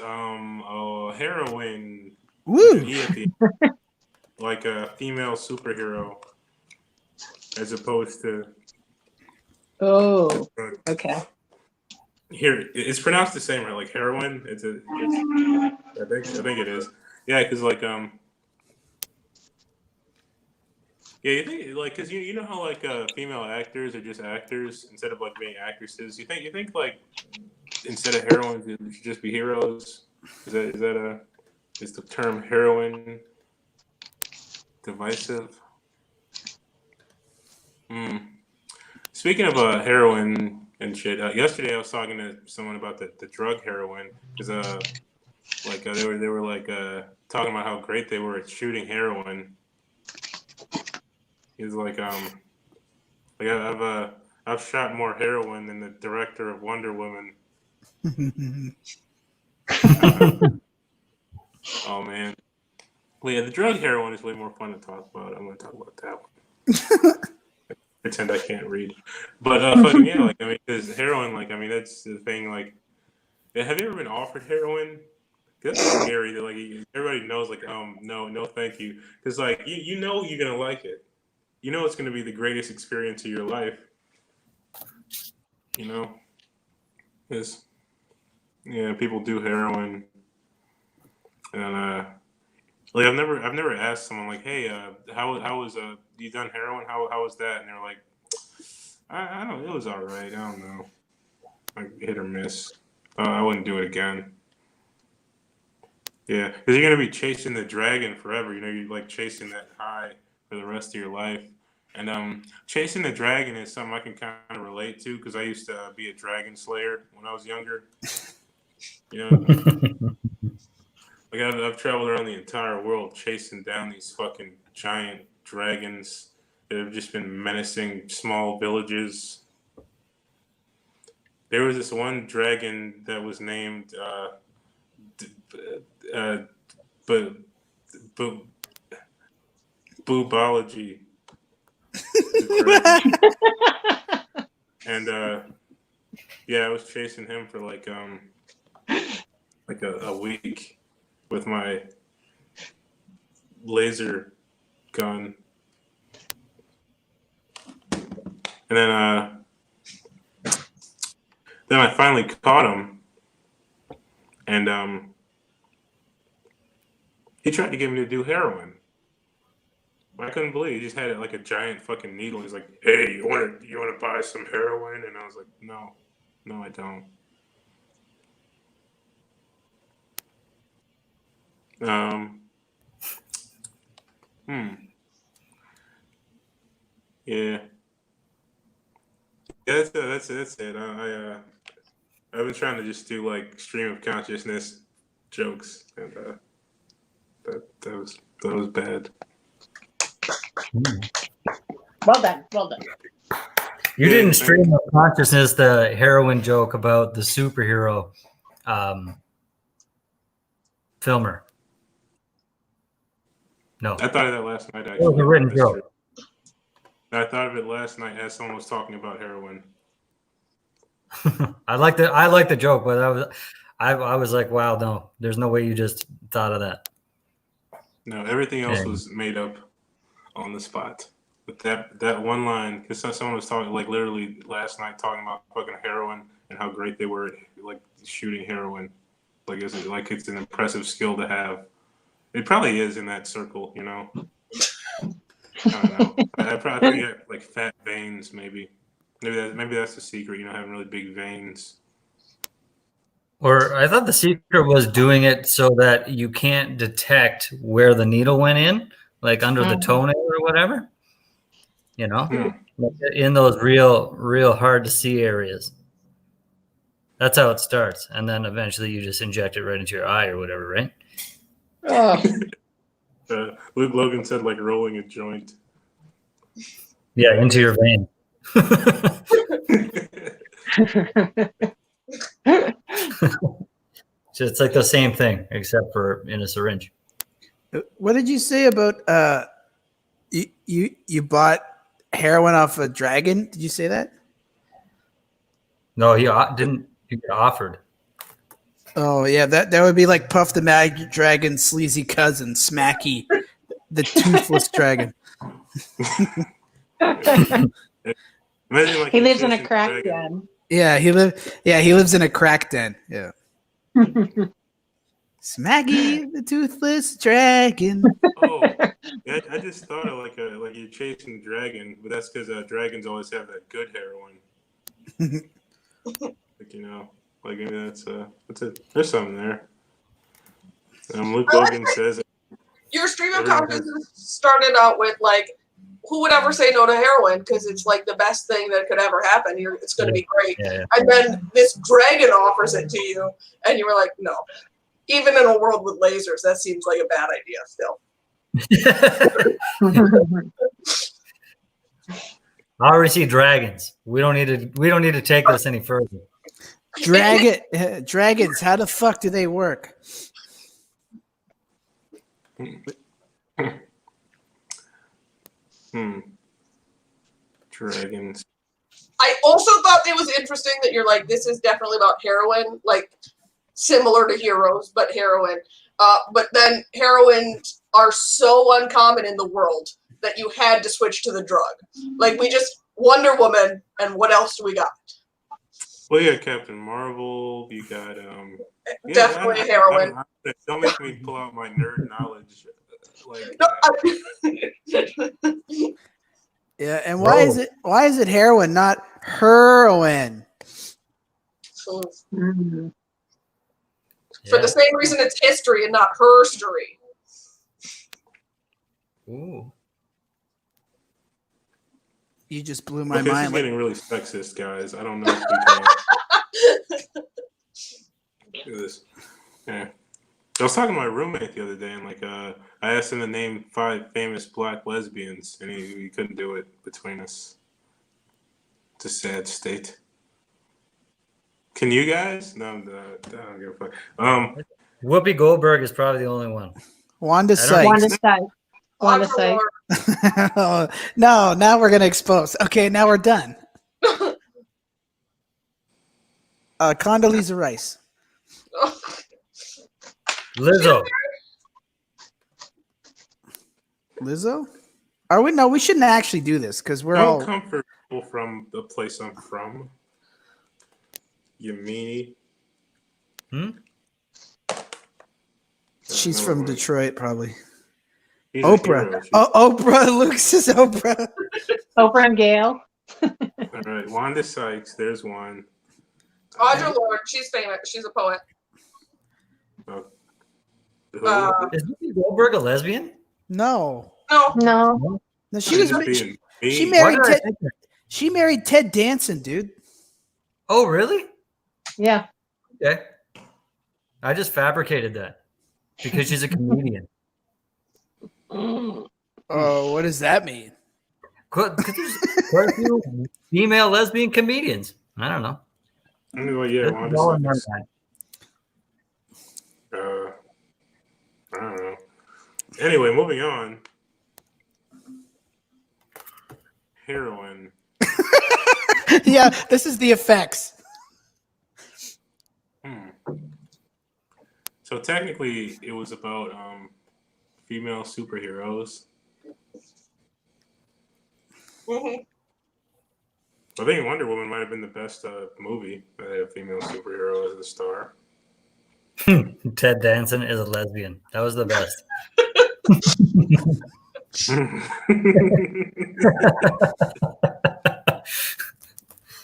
Heroine. Woo! Like a female superhero, as opposed to. Oh, okay. Here, it's pronounced the same, right? Like heroin. I think it is. Yeah, because yeah, you think because you know how female actors are just actors instead of being actresses. You think instead of heroines it should just be heroes. Is the term heroine divisive? Speaking of heroin, and shit. Yesterday I was talking to someone about the drug heroin because they were like talking about how great they were at shooting heroin. He's like I've shot more heroin than the director of Wonder Woman. Oh man. Well, yeah, the drug heroin is way more fun to talk about. I'm going to talk about that one. Pretend I can't read, but fucking yeah, like I mean, because heroin, like I mean, that's the thing. Like, have you ever been offered heroin? That's scary. That like everybody knows, like, no, thank you, because like you know you're gonna like it. You know it's gonna be the greatest experience of your life. You know, because yeah, people do heroin, and like I've never asked someone like, hey, how was you done heroin? How was that? And they're like, I don't. It was all right. I don't know. Like hit or miss. I wouldn't do it again. Yeah, because you're gonna be chasing the dragon forever. You know, you're like chasing that high for the rest of your life. And chasing the dragon is something I can kind of relate to because I used to be a dragon slayer when I was younger. You know. Like I've traveled around the entire world chasing down these fucking giant dragons that have just been menacing small villages. There was this one dragon that was named Boobology. And yeah, I was chasing him for like a week with my laser gun. And then I finally caught him. And he tried to get me to do heroin. I couldn't believe it. He just had like a giant fucking needle. He's like, "Hey, you want to buy some heroin?" And I was like, "No, I don't." Yeah. That's it. I've been trying to just do like stream of consciousness jokes, and that was bad. Well done. You didn't stream of consciousness the heroin joke about the superhero filmer. No. I thought of that last night, actually. It was a written joke. I thought of it last night as someone was talking about heroin. I like the joke, but I was like, wow, no, there's no way you just thought of that. No, everything else was made up on the spot. But that one line, because someone was talking, like literally last night, talking about fucking heroin and how great they were at like shooting heroin. Like it's an impressive skill to have. It probably is in that circle, you know. I don't know. I probably get like fat veins, maybe. Maybe that's the secret, you know, having really big veins. Or I thought the secret was doing it so that you can't detect where the needle went in, like under the toenail or whatever. You know, in those real hard to see areas. That's how it starts, and then eventually you just inject it right into your eye or whatever, right? Luke Logan said like rolling a joint. Yeah, into your vein. So it's like the same thing, except for in a syringe. What did you say about you bought heroin off a dragon? Did you say that? No, he didn't. He got offered. Oh yeah, that would be like Puff the Magic Dragon's sleazy cousin, Smacky, the toothless dragon. He lives in a crack den. Yeah, he lives in a crack den. Yeah. Smacky, the toothless dragon. Oh, yeah, I just thought of like you're chasing a dragon, but that's because dragons always have that good heroin. Like, you know, like maybe that's it. There's something there. Luke Logan says your stream of consciousness started out with like who would ever say no to heroin? Because it's like the best thing that could ever happen. It's going to be great. Yeah. And then this dragon offers it to you, and you were like, no. Even in a world with lasers, that seems like a bad idea still. I already see dragons. We don't need to take this any further. Dragons, how the fuck do they work? Dragons. I also thought it was interesting that you're like, this is definitely about heroin, like similar to Heroes, but heroin. But then heroines are so uncommon in the world that you had to switch to the drug. Like we just Wonder Woman, and what else do we got? Well, you got Captain Marvel. You got Definitely heroin. Don't make me pull out my nerd knowledge. Yeah, and why is it heroin, not heroin? For the same reason it's history and not her story. Ooh. You just blew my mind. This is getting really sexist, guys. I don't know if we can do this. Yeah. I was talking to my roommate the other day, and I asked him to name 5 famous black lesbians, and he couldn't do it between us. It's a sad state. Can you guys? No, I don't give a fuck. Whoopi Goldberg is probably the only one. Wanda Sykes. Wanda Sykes. No, now we're gonna expose. Okay, now we're done. Condoleezza Rice. Lizzo? Are we? No, we shouldn't actually do this because we're all comfortable from the place I'm from. You meanie. She's from Detroit, probably. She's Oprah. Oprah. Luke says Oprah. Oprah and Gail. All right, Wanda Sykes. There's one. Audre Lorde. She's famous. She's a poet. Is Whoopi Goldberg a lesbian? No. No. She was. She married Ted. She married Ted Danson, dude. Oh, really? Yeah. Okay. I just fabricated that because she's a comedian. Oh, what does that mean? There's quite a few female lesbian comedians. I don't know. Anyway, yeah, Wanda Sykes. I don't know. Anyway, moving on. Heroine. Yeah, this is the effects. So technically, it was about female superheroes. I think Wonder Woman might have been the best movie that had a female superhero as the star. Ted Danson is a lesbian. That was the best.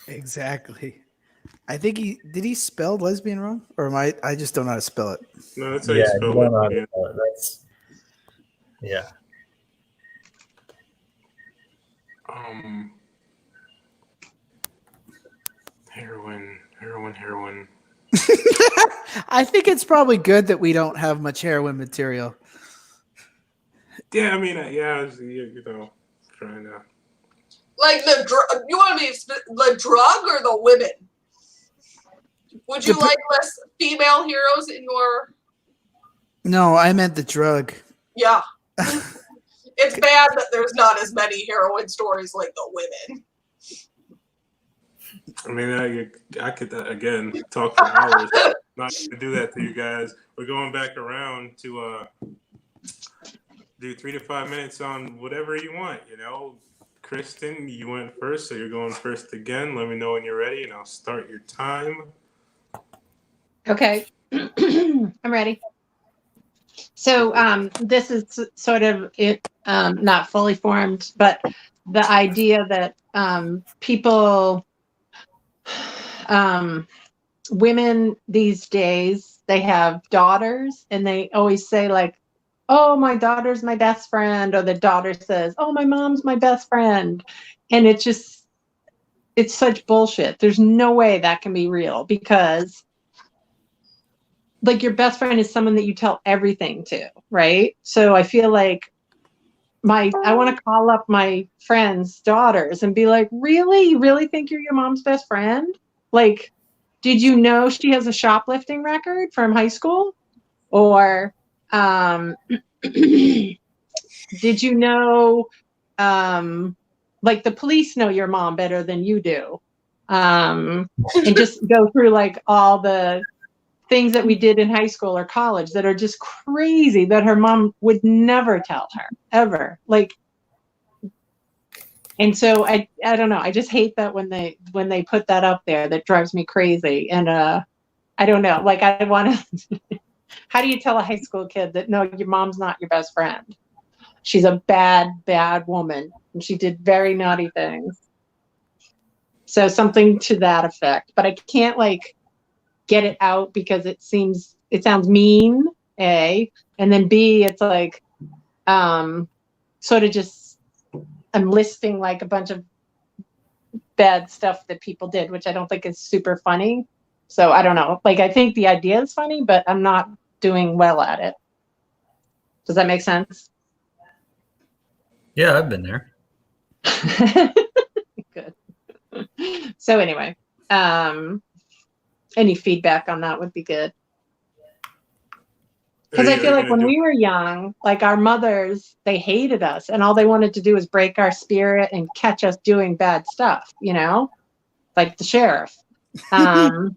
Exactly. I think did he spell lesbian wrong, or I just don't know how to spell it. No, that's how you spell it. Yeah. Heroine. I think it's probably good that we don't have much heroin material. Yeah, I mean, trying to. Like you want to be the drug or the women? Would you like less female heroes in your? No, I meant the drug. Yeah. It's bad that there's not as many heroin stories like the women. I mean, I could again talk for hours. Not to do that to you guys. We're going back around to do 3 to 5 minutes on whatever you want. Kristen, you went first, so you're going first again. Let me know when you're ready, and I'll start your time. Okay, I'm ready. So this is sort of it, not fully formed, but the idea that people, women these days, they have daughters, and they always say like, oh, my daughter's my best friend, or the daughter says, oh, my mom's my best friend. And it's such bullshit. There's no way that can be real, because like your best friend is someone that you tell everything to, right? So I feel like I want to call up my friends' daughters and be like, really? You really think you're your mom's best friend? Like, did you know she has a shoplifting record from high school? Or did you know, like the police know your mom better than you do? And just go through like all the things that we did in high school or college that are just crazy, that her mom would never tell her, ever. Like, and so I don't know. I just hate that when they put that up there. That drives me crazy. And I don't know. Like, I want to. How do you tell a high school kid that no, your mom's not your best friend? She's a bad woman, and she did very naughty things. So something to that effect. But I can't like get it out because it sounds mean, A, and then B, it's like sort of just I'm listing like a bunch of bad stuff that people did, which I don't think is super funny. So I don't know. Like, I think the idea is funny, but I'm not doing well at it. Does that make sense? Yeah, I've been there. Good. So anyway, any feedback on that would be good. Because I feel like when we were young, like our mothers, they hated us, and all they wanted to do was break our spirit and catch us doing bad stuff, you know, like the sheriff. And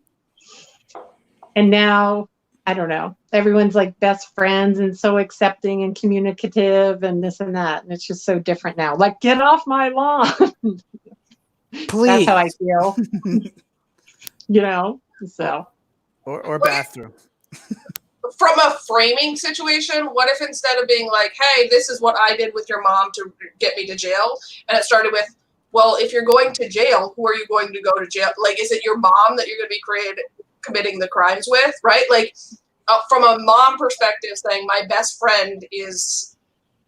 now, I don't know, everyone's like best friends and so accepting and communicative and this and that. And it's just so different now. Like, get off my lawn. Please. That's how I feel. You know, so. Or bathroom. From a framing situation, what if instead of being like, hey, this is what I did with your mom to get me to jail, and it started with, well, if you're going to jail, who are you going to go to jail? Like, is it your mom that you're going to be committing the crimes with, right? Like, from a mom perspective, saying my best friend is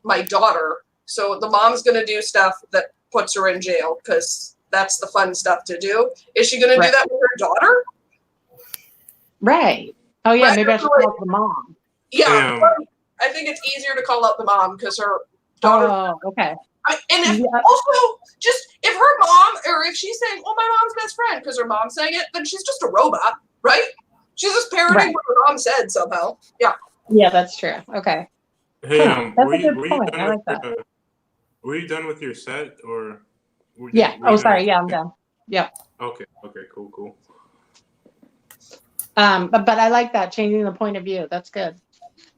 my daughter, so the mom's going to do stuff that puts her in jail because that's the fun stuff to do. Is she going to do that with her daughter? Right. Oh, yeah, Right? maybe I should call the mom. Yeah, I think it's easier to call out the mom because her daughter. Oh, okay. And if also, just if her mom, or if she's saying, "Oh, my mom's best friend," because her mom's saying it, then she's just a robot, right? She's just parroting what her mom said somehow. Yeah. Yeah, that's true. Okay. Hey, That's a good point. I like that. Were you done with your set, or? Yeah. Oh, sorry. Yeah, I'm done. Yeah. Okay. Cool. But I like that, changing the point of view. That's good.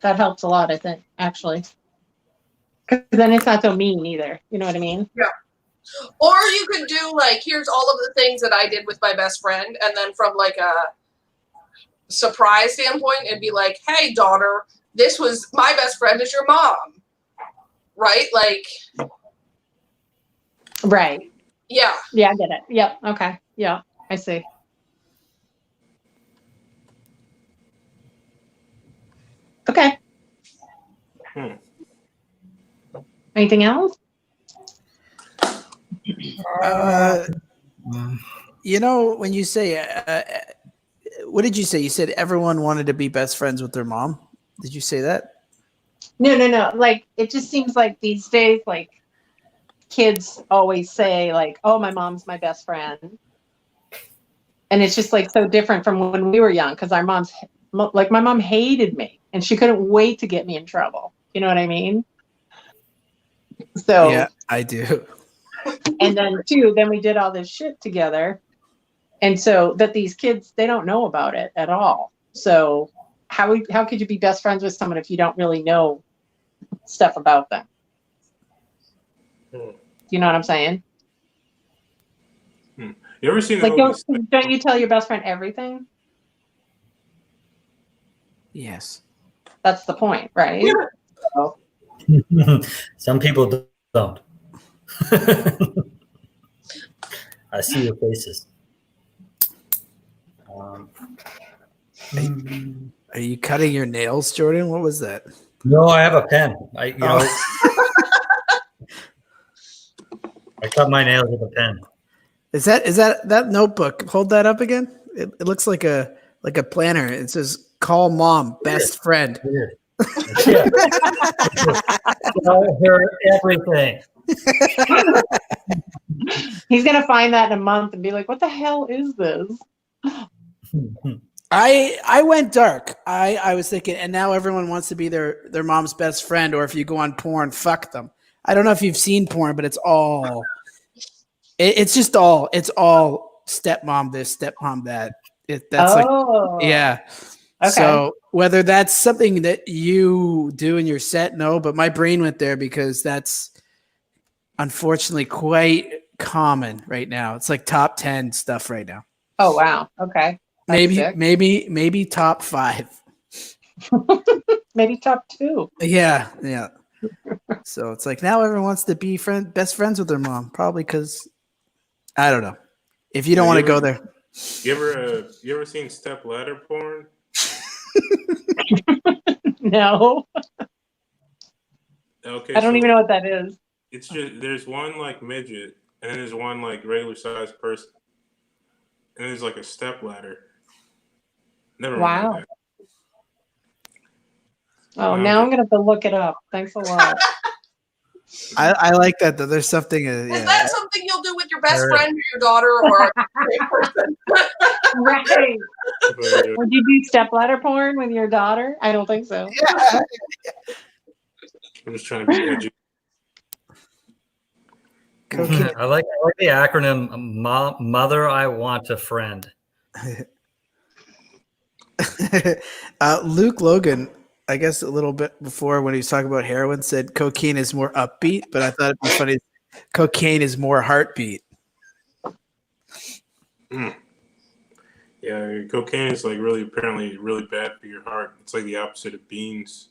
That helps a lot, I think, actually. Because then it's not so mean either. You know what I mean? Yeah. Or you could do like, here's all of the things that I did with my best friend, and then from like a surprise standpoint, it'd be like, hey, daughter, this was my best friend is your mom, right? Like, right. Yeah. Yeah, I get it. Yep. Okay. Yeah, I see. Okay. Anything else? You know, when you say, what did you say? You said everyone wanted to be best friends with their mom. Did you say that? No. Like, it just seems like these days, like, kids always say, like, oh, my mom's my best friend. And it's just, like, so different from when we were young, because our moms, like, my mom hated me, and she couldn't wait to get me in trouble. You know what I mean? So yeah, I do. And then then we did all this shit together. And so that these kids, they don't know about it at all. So how could you be best friends with someone if you don't really know stuff about them? You know what I'm saying? You ever seen like, don't you tell your best friend everything? Yes. That's the point, right? Yeah. So. Some people don't. I see your faces. Are you cutting your nails, Jordan? What was that? No, I have a pen. I cut my nails with a pen. Is that notebook? Hold that up again. It looks like a planner. It says "Call mom, best friend." Weird. Yeah. Tell her everything. He's gonna find that in a month and be like, "What the hell is this?" I went dark. I was thinking, and now everyone wants to be their mom's best friend. Or if you go on porn, fuck them. I don't know if you've seen porn, but it's just all stepmom this, stepmom that. That's like, yeah. Okay. So whether that's something that you do in your set, no, but my brain went there because that's unfortunately quite common right now. It's like top 10 stuff right now. Oh wow. Okay. That's sick. Maybe top 5. Maybe top 2. Yeah. So it's like now everyone wants to be best friends with their mom, probably because I don't know. If you don't want to go there. You ever seen step ladder porn? No. Okay. I don't even know what that is. It's just there's one like midget, and then there's one like regular sized person, and there's like a step ladder. Never mind. Wow. Oh, now I'm gonna have to look it up. Thanks a lot. I like that though. There's something. Is that something you'll do with your best friend or your daughter or a person? Right. Would you do stepladder porn with your daughter? I don't think so. Yeah. I'm just trying to be edgy. I like the acronym Mother I Want a Friend. Luke Logan, I guess a little bit before when he was talking about heroin, said cocaine is more upbeat, but I thought it'd be funny. Cocaine is more heartbeat. Yeah, cocaine is like apparently really bad for your heart. It's like the opposite of beans.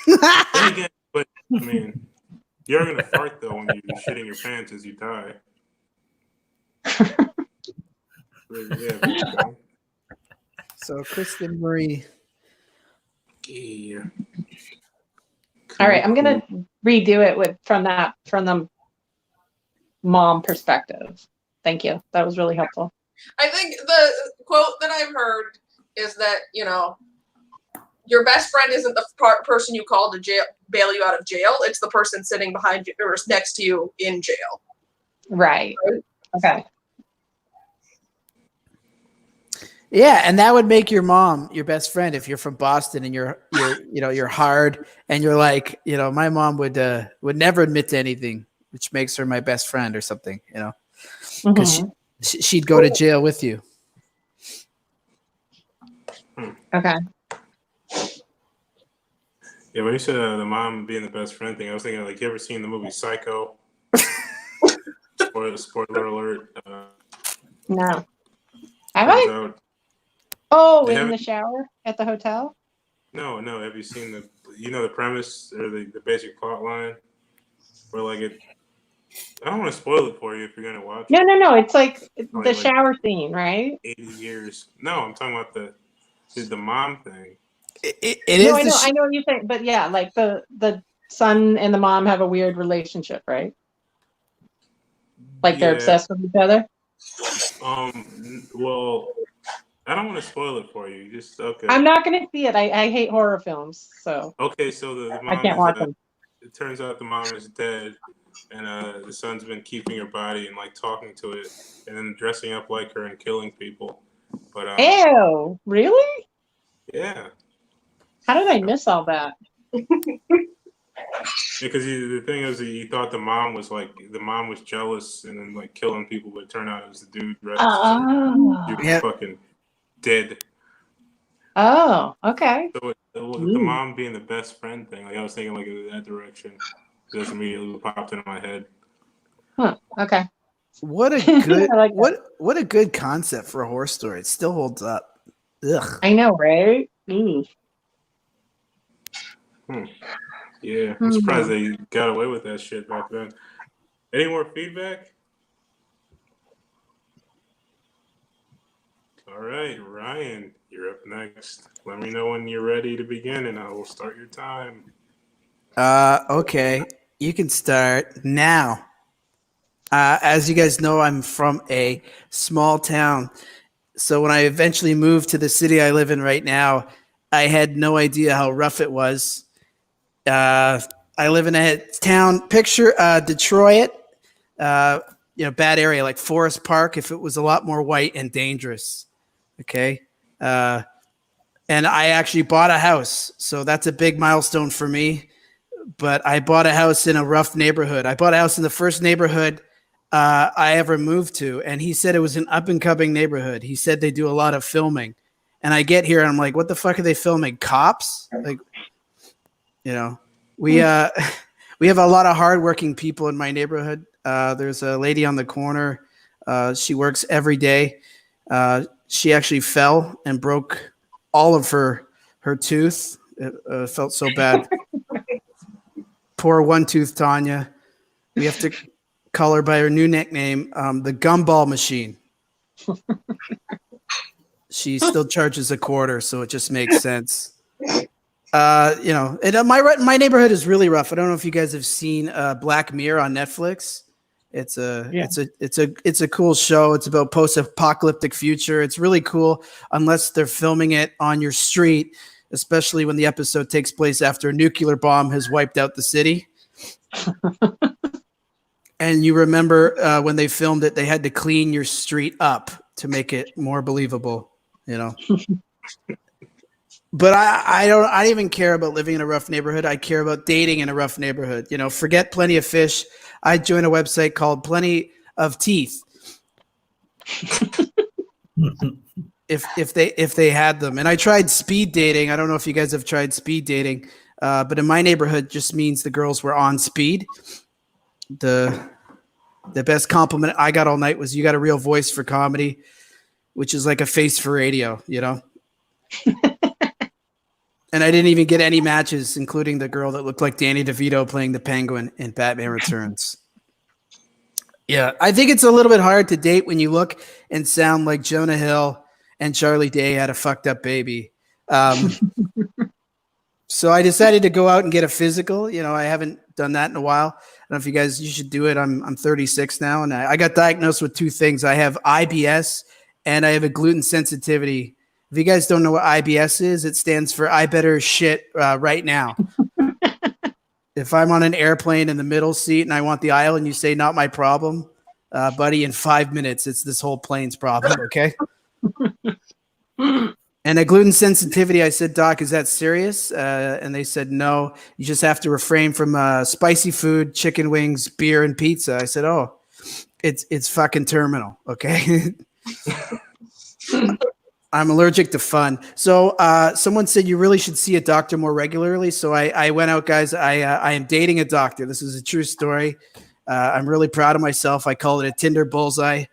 Then again, but I mean, you're gonna fart though when you're shitting your pants as you die. Yeah. So Kristen Marie. Yeah. All right, I'm gonna redo it from the mom perspective. Thank you. That was really helpful. I think the quote that I've heard is that, your best friend isn't the person you call to bail you out of jail. It's the person sitting behind you or next to you in jail. Right. Okay. Yeah, and that would make your mom your best friend if you're from Boston and you're hard and you're like, my mom would never admit to anything, which makes her my best friend or something, because she'd go to jail with you. Okay. Yeah, when you said the mom being the best friend thing, I was thinking like, you ever seen the movie Psycho? Spoiler alert. No. Have I? Oh, in the shower at the hotel? No. Have you seen the premise or the basic plot line? Where like I don't want to spoil it for you if you're gonna watch it. No. It's like the shower scene, right? 80 years. No, I'm talking about the mom thing. I know what you're saying, but yeah, like the son and the mom have a weird relationship, right? Like they're obsessed with each other. Well, I don't want to spoil it for you. Just okay. I'm not going to see it. I hate horror films, so. Okay, so the mom I can't watch them. It turns out the mom is dead, and the son's been keeping her body and like talking to it, and then dressing up like her and killing people. But ew, really? Yeah. How did I miss all that? Because the thing is, he thought the mom was jealous and then like killing people, but it turned out it was the dude dressed fucking dead. Oh, okay. So the mom being the best friend thing, like I was thinking like in that direction. That's immediately what popped into my head. Huh. Okay. What a good like what a good concept for a horror story. It still holds up. Ugh. I know, right? Yeah, I'm surprised they got away with that shit back then. Any more feedback? All right, Ryan, you're up next. Let me know when you're ready to begin, and I will start your time. Okay, you can start now. As you guys know, I'm from a small town. So when I eventually moved to the city I live in right now, I had no idea how rough it was. I live in a town, picture Detroit, bad area like Forest Park if it was a lot more white and dangerous. Okay. And I actually bought a house. So that's a big milestone for me. But I bought a house in a rough neighborhood. I bought a house in the first neighborhood I ever moved to. And he said it was an up and coming neighborhood. He said they do a lot of filming. And I get here and I'm like, what the fuck are they filming? Cops? Like, we have a lot of hardworking people in my neighborhood. There's a lady on the corner. She works every day. She actually fell and broke all of her tooth. It felt so bad. Poor one-tooth Tanya. We have to call her by her new nickname, the Gumball Machine. She still charges a quarter, so it just makes sense. And my neighborhood is really rough. I don't know if you guys have seen Black Mirror on Netflix. It's a cool show. It's about post-apocalyptic future. It's really cool unless they're filming it on your street, especially when the episode takes place after a nuclear bomb has wiped out the city. And you remember when they filmed it, they had to clean your street up to make it more believable, But I don't even care about living in a rough neighborhood. I care about dating in a rough neighborhood. Forget Plenty of Fish. I joined a website called Plenty of Teeth. if they had them. And I tried speed dating. I don't know if you guys have tried speed dating, but in my neighborhood just means the girls were on speed. The best compliment I got all night was you got a real voice for comedy, which is like a face for radio, And I didn't even get any matches, including the girl that looked like Danny DeVito playing the Penguin in Batman Returns. Yeah, I think it's a little bit hard to date when you look and sound like Jonah Hill and Charlie Day had a fucked up baby. So I decided to go out and get a physical. I haven't done that in a while. I don't know if you should do it. I'm 36 now, and I got diagnosed with two things. I have IBS and I have a gluten sensitivity. If you guys don't know what IBS is, it stands for I better shit right now. If I'm on an airplane in the middle seat and I want the aisle and you say not my problem, buddy, in 5 minutes, it's this whole plane's problem, okay? And a gluten sensitivity, I said, Doc, is that serious? And they said, no, you just have to refrain from spicy food, chicken wings, beer, and pizza. I said, oh, it's fucking terminal, okay? I'm allergic to fun. So someone said you really should see a doctor more regularly. So I went out, guys. I am dating a doctor. This is a true story. I'm really proud of myself. I call it a Tinder bullseye.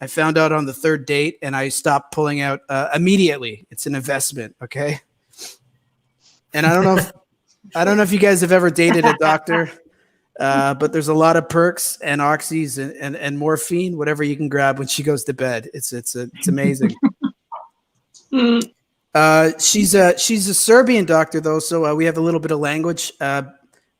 I found out on the third date and I stopped pulling out immediately. It's an investment. Okay. And I don't know if you guys have ever dated a doctor, but there's a lot of perks and oxys and morphine, whatever you can grab when she goes to bed. It's amazing. She's a Serbian doctor though. So we have a little bit of language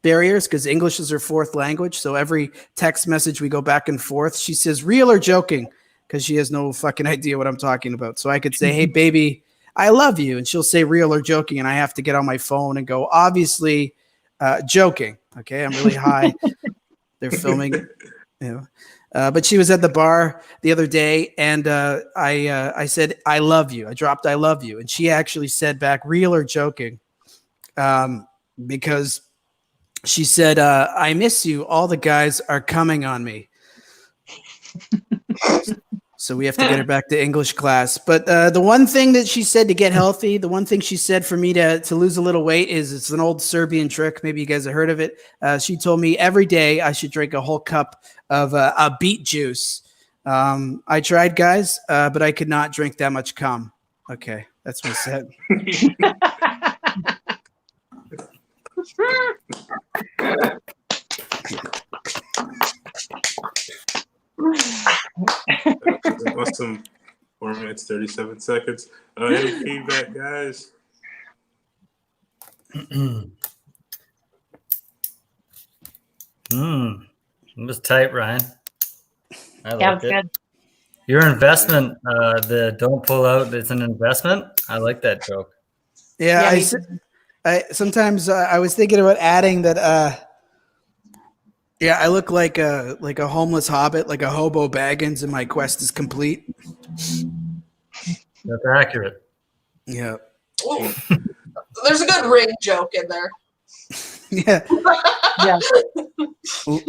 barriers because English is her fourth language. So every text message we go back and forth. She says real or joking because she has no fucking idea what I'm talking about. So I could say, hey baby, I love you. And she'll say real or joking. And I have to get on my phone and go, obviously joking. Okay. I'm really high. They're filming, but she was at the bar the other day and I said, I love you. I dropped, I love you. And she actually said back real or joking because she said, I miss you. All the guys are coming on me. So we have to get her back to English class. But the one thing that she said to get healthy, the one thing she said for me to lose a little weight is it's an old Serbian trick. Maybe you guys have heard of it. She told me every day I should drink a whole cup of a beet juice. I tried, guys, but I could not drink that much cum. Okay, that's what I said. Awesome. 4 minutes, 37 seconds. Any feedback, guys? It was tight, Ryan. I liked it. Good. Your investment, the don't pull out, it's an investment. I like that joke. Yeah, Yeah, I sometimes I was thinking about adding that. Yeah, I look like a homeless hobbit, like a hobo Baggins, and my quest is complete. That's accurate. Yeah, Ooh. There's a good ring joke in there. yeah. Yeah.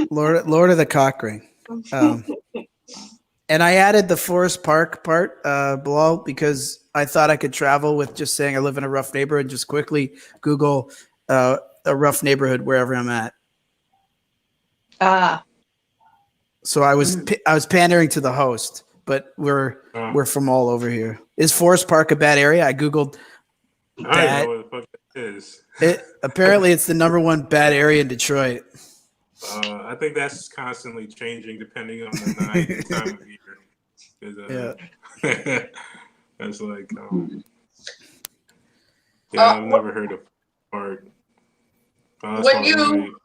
Lord of the Cock Ring. And I added the Forest Park part below because I thought I could travel with just saying I live in a rough neighborhood and just quickly Google a rough neighborhood wherever I'm at. So I was pandering to the host, but we're from all over here. Is Forest Park a bad area? I Googled I don't know what the fuck that is. Apparently it's the #1 bad area in Detroit. I think that's constantly changing depending on the night and time of year. Yeah. That's like, I've never heard of art. When you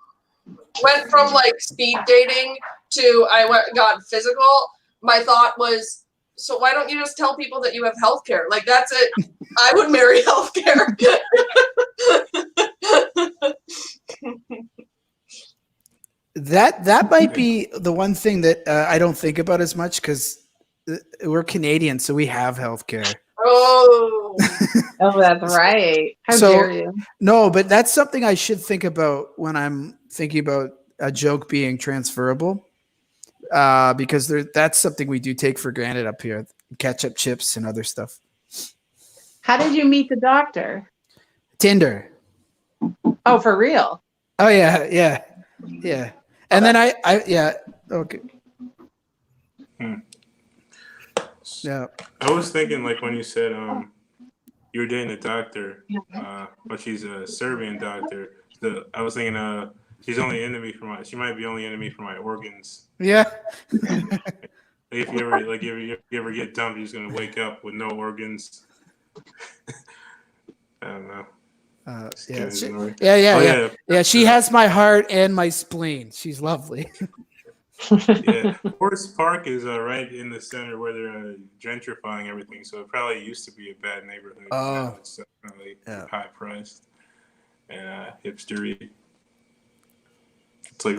went from like speed dating to got physical, my thought was, so why don't you just tell people that you have healthcare? Like, that's it. I would marry healthcare. That might be the one thing that I don't think about as much because we're Canadian, so we have healthcare. Oh, that's right. How dare you? No, but that's something I should think about when I'm thinking about a joke being transferable, because that's something we do take for granted up here: ketchup, chips, and other stuff. How did you meet the doctor? Tinder. Oh, for real? Oh yeah. And then I okay. Yeah. I was thinking, like, when you said you were dating a doctor, but she's a Serbian doctor. I was thinking she's only into me she might be only into me for my organs. Yeah. If you ever get dumped, you're just gonna wake up with no organs. I don't know. Yeah. She has my heart and my spleen. She's lovely. Yeah, Forest Park is right in the center where they're gentrifying everything. So it probably used to be a bad neighborhood. Now it's definitely high priced and hipstery. It's like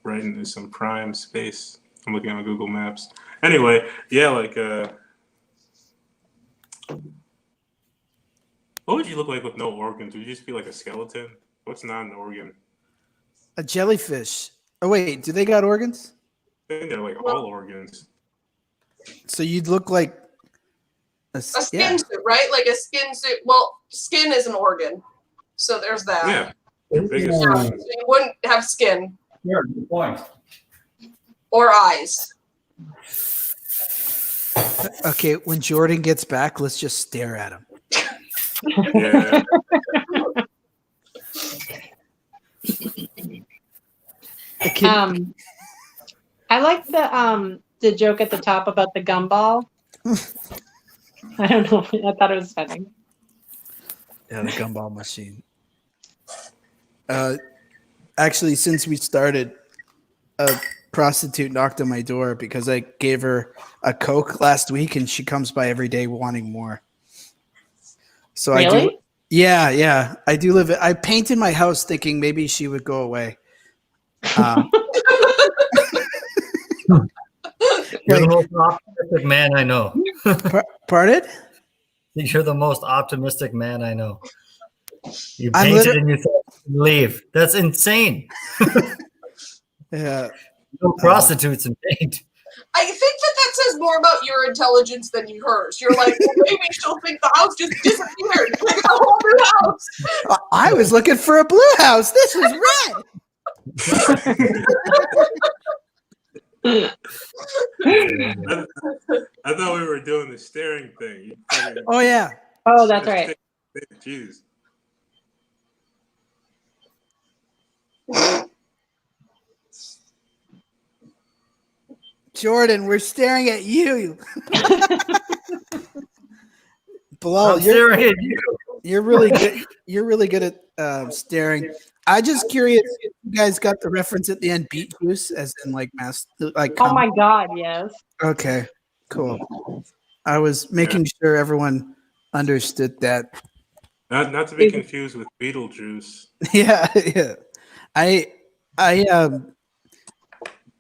right into some prime space. I'm looking on Google Maps. Anyway, yeah, like what would you look like with no organs? Would you just be like a skeleton? What's not an organ? A jellyfish. Oh wait, do they got organs? I think they're like all organs. So you'd look like a skin suit, right? Like a skin suit. Well, skin is an organ, so there's that. Yeah. So you wouldn't have skin. Yeah, good point. Or eyes. Okay, when Jordan gets back, let's just stare at him. Yeah. I like the joke at the top about the gumball. I don't know. I thought it was funny. Yeah, the gumball machine. Actually, since we started, a prostitute knocked on my door because I gave her a Coke last week, and she comes by every day wanting more. So really? I do. Yeah. I do live. I painted my house thinking maybe she would go away. You're the most optimistic man I know. Pardon? You're the most optimistic man I know. You painted and you thought you'd leave. That's insane. Yeah. No prostitutes and paint. I think that says more about your intelligence than hers. You're like, well, maybe she'll think the house just disappeared. Like a whole new house. I was looking for a blue house. This is red. I thought we were doing the staring thing. Oh yeah. Oh, that's right. Jeez. Jordan, we're staring at you. Bilal, I'm staring at you. you're really good. You're really good at staring. I just curious if you guys got the reference at the end, beet juice, as in like Oh my God, yes. Okay, cool. I was making sure everyone understood that. Not to be confused with Beetlejuice. Yeah, yeah. I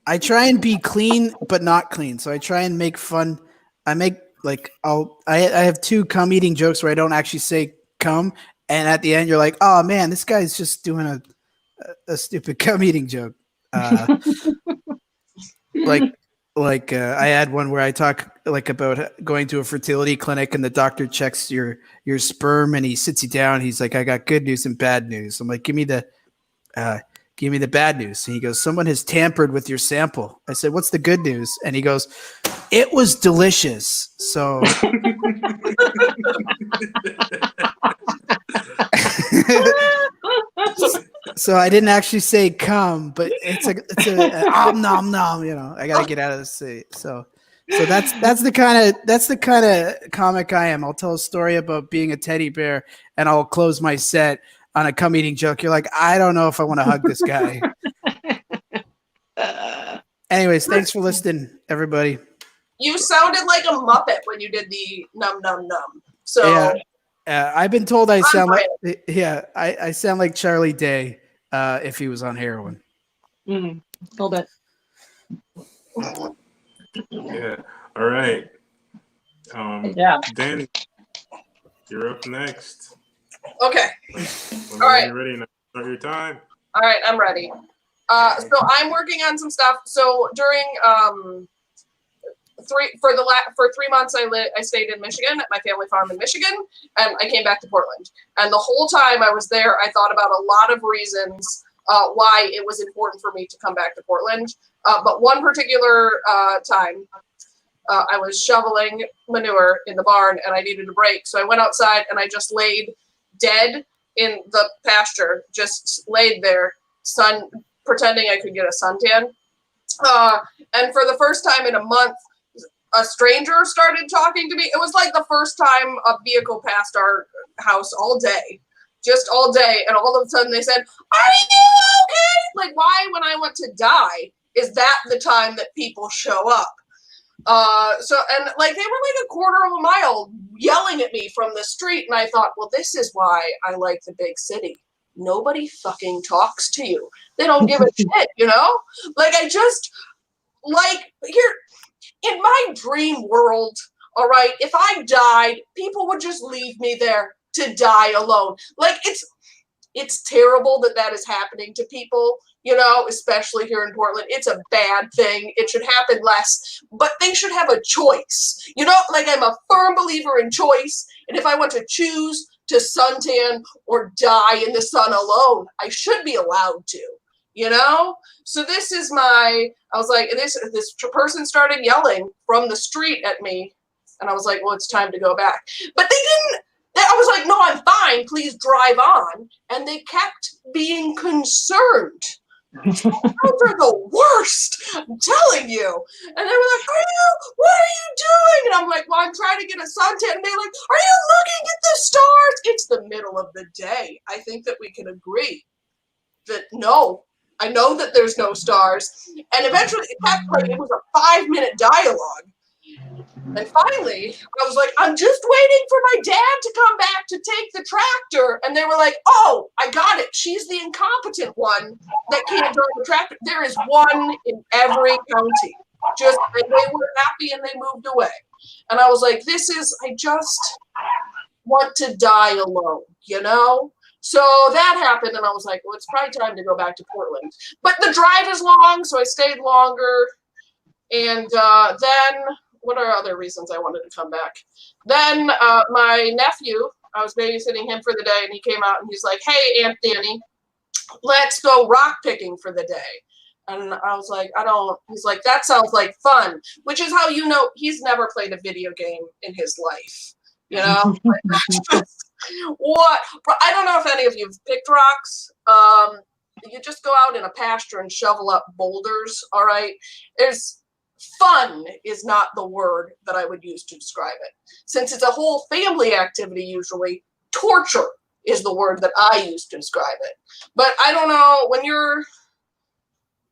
I try and be clean but not clean. So I try and make fun. I make like I have two cum eating jokes where I don't actually say cum, and at the end you're like, oh man, this guy's just doing a stupid cum eating joke. Like I had one where I talk like about going to a fertility clinic and the doctor checks your sperm and he sits you down. He's like, I got good news and bad news. I'm like, give me the bad news. And he goes, someone has tampered with your sample. I said, what's the good news? And he goes, it was delicious. So so I didn't actually say come, but it's a nom nom, you know. I gotta get out of the city. So that's the kind of comic I am. I'll tell a story about being a teddy bear and I'll close my set on a cum eating joke. You're like, I don't know if I want to hug this guy. Anyways, thanks for listening, everybody. You sounded like a Muppet when you did the num num num. So yeah, I've been told I sound like I sound like Charlie Day if he was on heroin. A little bit. Yeah. All right. Danny, you're up next. Okay. All right. You're ready now. Start your time. All right, I'm ready. So I'm working on some stuff. So during 3 months I stayed in Michigan at my family farm in Michigan, and I came back to Portland. And the whole time I was there, I thought about a lot of reasons why it was important for me to come back to Portland. But one particular time, I was shoveling manure in the barn and I needed a break. So I went outside and I just laid dead in the pasture, just laid there, pretending I could get a suntan. And for the first time in a month, a stranger started talking to me. It was like the first time a vehicle passed our house all day, just all day. And all of a sudden they said, are you okay? Like, why, when I want to die, is that the time that people show up? And like, they were like a quarter of a mile yelling at me from the street. And I thought, well, this is why I like the big city. Nobody fucking talks to you. They don't give a shit, you know? Like, I just, like, here, in my dream world, all right, if I died, people would just leave me there to die alone. Like, it's terrible that is happening to people, you know, especially here in Portland. It's a bad thing. It should happen less, but they should have a choice. You know, like, I'm a firm believer in choice. And if I want to choose to suntan or die in the sun alone, I should be allowed to, you know? So this is I was like, and this person started yelling from the street at me. And I was like, well, it's time to go back. But they didn't. I was like, no, I'm fine. Please drive on. And they kept being concerned. Those are the worst. I'm telling you. And they were like, what are you doing? And I'm like, well, I'm trying to get a suntan. And they're like, are you looking at the stars? It's the middle of the day. I think that we can agree that no, I know that there's no stars. And eventually it was a 5-minute dialogue. And finally, I was like, I'm just waiting for my dad to come back to take the tractor. And they were like, oh, I got it. She's the incompetent one that can't drive the tractor. There is one in every county. And they were happy and they moved away. And I was like, I just want to die alone, you know? So that happened. And I was like, well, it's probably time to go back to Portland. But the drive is long, so I stayed longer. And then... what are other reasons I wanted to come back? Then my nephew, I was babysitting him for the day, and he came out and he's like, hey, Aunt Danny, let's go rock picking for the day. And I was like, he's like, that sounds like fun, which is how, you know, he's never played a video game in his life, you know? What? I don't know if any of you have picked rocks. You just go out in a pasture and shovel up boulders, all right? fun is not the word that I would use to describe it. Since it's a whole family activity usually, torture is the word that I use to describe it. But I don't know,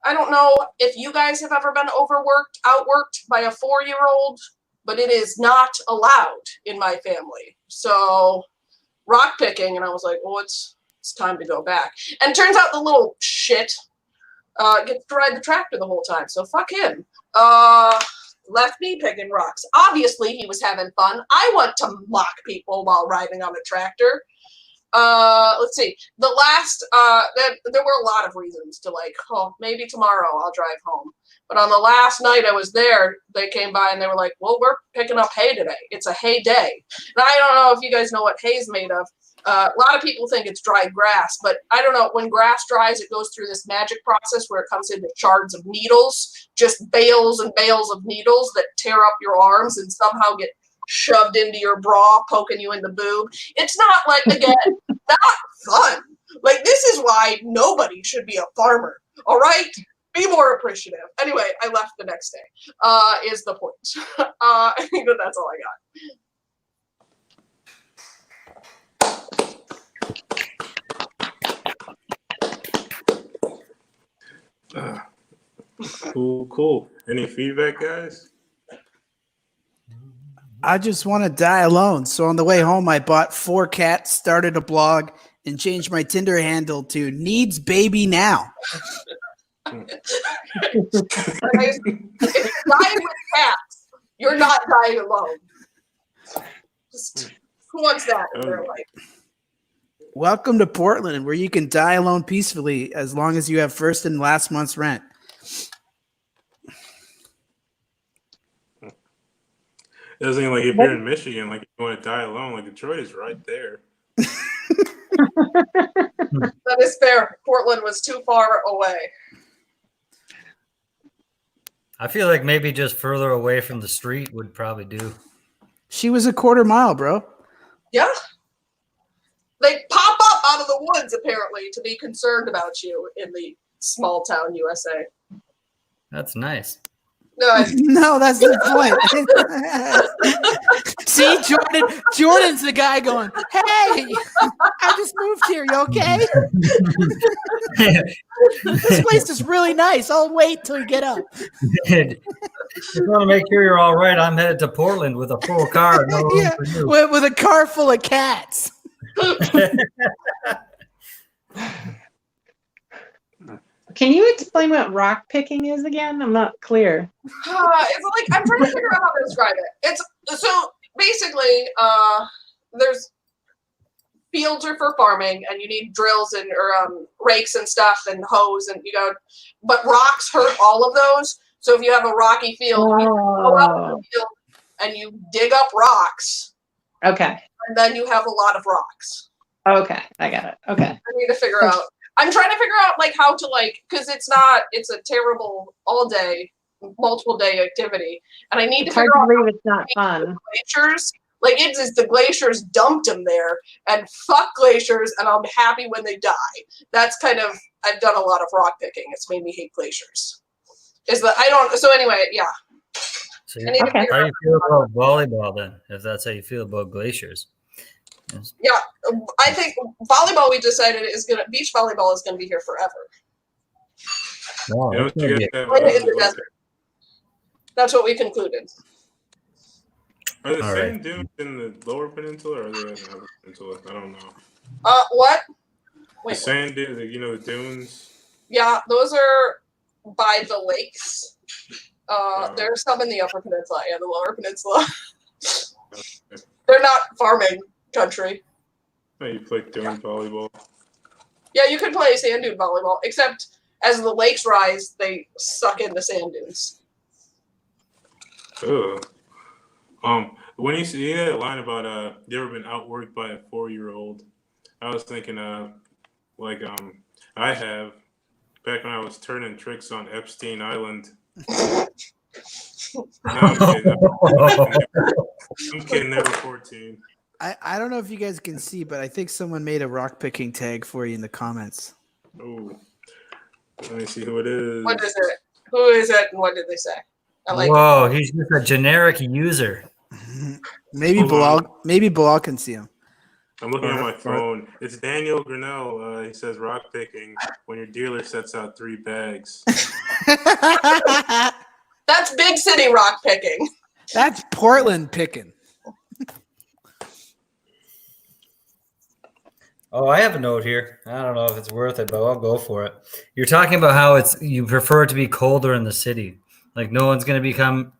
I don't know if you guys have ever been outworked by a 4-year-old, but it is not allowed in my family. So rock picking, and I was like, well, it's time to go back. And turns out the little shit gets to ride the tractor the whole time, so fuck him. Left me picking rocks. Obviously, he was having fun. I want to mock people while riding on a tractor. Let's see. The last, there were a lot of reasons to like, oh, maybe tomorrow I'll drive home. But on the last night I was there, they came by and they were like, well, we're picking up hay today. It's a hay day. And I don't know if you guys know what hay is made of. A lot of people think it's dried grass, but I don't know. When grass dries, it goes through this magic process where it comes into shards of needles, just bales and bales of needles that tear up your arms and somehow get shoved into your bra, poking you in the boob. It's not like, again, not fun. Like, this is why nobody should be a farmer, all right? Be more appreciative. Anyway, I left the next day, is the point. I think that's all I got. Cool. Any feedback, guys? I just want to die alone. So on the way home, I bought 4 cats, started a blog, and changed my Tinder handle to Needs Baby Now. If you're dying with cats, you're not dying alone. Just, who wants that in their life? Welcome to Portland, where you can die alone peacefully as long as you have first and last month's rent. It was like if you're in Michigan, like you want to die alone, like Detroit is right there. That is fair. Portland was too far away. I feel like maybe just further away from the street would probably do. She was a quarter mile, bro. Yeah. They pop up out of the woods, apparently, to be concerned about you in the small town USA. That's nice. No, that's the point. See, Jordan's the guy going, hey, I just moved here. You okay? This place is really nice. I'll wait till you get up. Just want to make sure you're all right. I'm headed to Portland with a full car. No room for you. With a car full of cats. Can you explain what rock picking is again? I'm not clear. It's like, I'm trying to figure out how to describe it. It's so basically, there's fields are for farming, and you need drills and rakes and stuff and hoes, and but rocks hurt all of those. So if you have a rocky field, you go out in the field and you dig up rocks. Okay. And then you have a lot of rocks. Okay, I got it. Okay. I need to figure out. I'm trying to figure out like how to because it's a terrible all day, multiple day activity. And I need to figure out believe it's not fun. Glaciers. Like the glaciers dumped them there, and fuck glaciers, and I'll be happy when they die. That's kind of, I've done a lot of rock picking. It's made me hate glaciers. So anyway, yeah. So how do you feel about volleyball then, if that's how you feel about glaciers? Yes. Yeah, I think volleyball, we decided beach volleyball is gonna be here forever. Wow, In the desert. That's what we concluded. Are the sand dunes in the lower peninsula, or are they in the upper peninsula? I don't know. What? The sand dunes, the dunes. Yeah, those are by the lakes. There's some in the upper peninsula and the lower peninsula. They're not farming country. Oh, you play dune volleyball. Yeah, you could play sand dune volleyball, except as the lakes rise, they suck into sand dunes. Ugh. When you see that line about you ever been outworked by a 4-year-old, I was thinking I have back when I was turning tricks on Epstein Island. No, I'm kidding. They were 14. I don't know if you guys can see, but I think someone made a rock picking tag for you in the comments. Oh, let me see who it is. What is it? Who is it, and what did they say? I like Whoa, he's just a generic user. Maybe Hold on. Bilal can see him. I'm looking at my phone. It's Daniel Grinnell. He says rock picking when your dealer sets out 3 bags. That's big city rock picking. That's Portland picking. Oh, I have a note here. I don't know if it's worth it, but I'll go for it. You're talking about how you prefer it to be colder in the city. Like no one's gonna become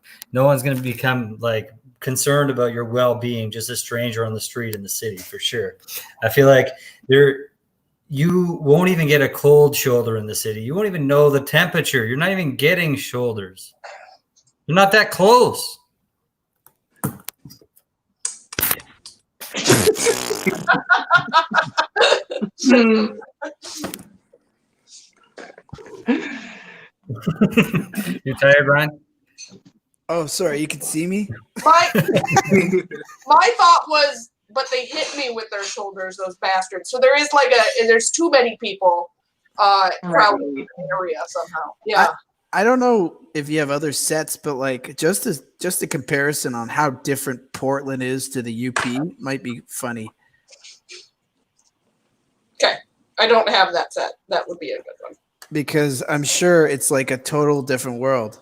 like concerned about your well-being, just a stranger on the street in the city, for sure. I feel like you won't even get a cold shoulder in the city. You won't even know the temperature. You're not even getting shoulders. You're not that close. You tired, Ryan? Oh, sorry. You can see me? My thought was, but they hit me with their shoulders, those bastards. So there's too many people crowded in the area somehow. Yeah. I don't know if you have other sets, but like just a comparison on how different Portland is to the UP might be funny. Okay. I don't have that set. That would be a good one. Because I'm sure it's like a total different world.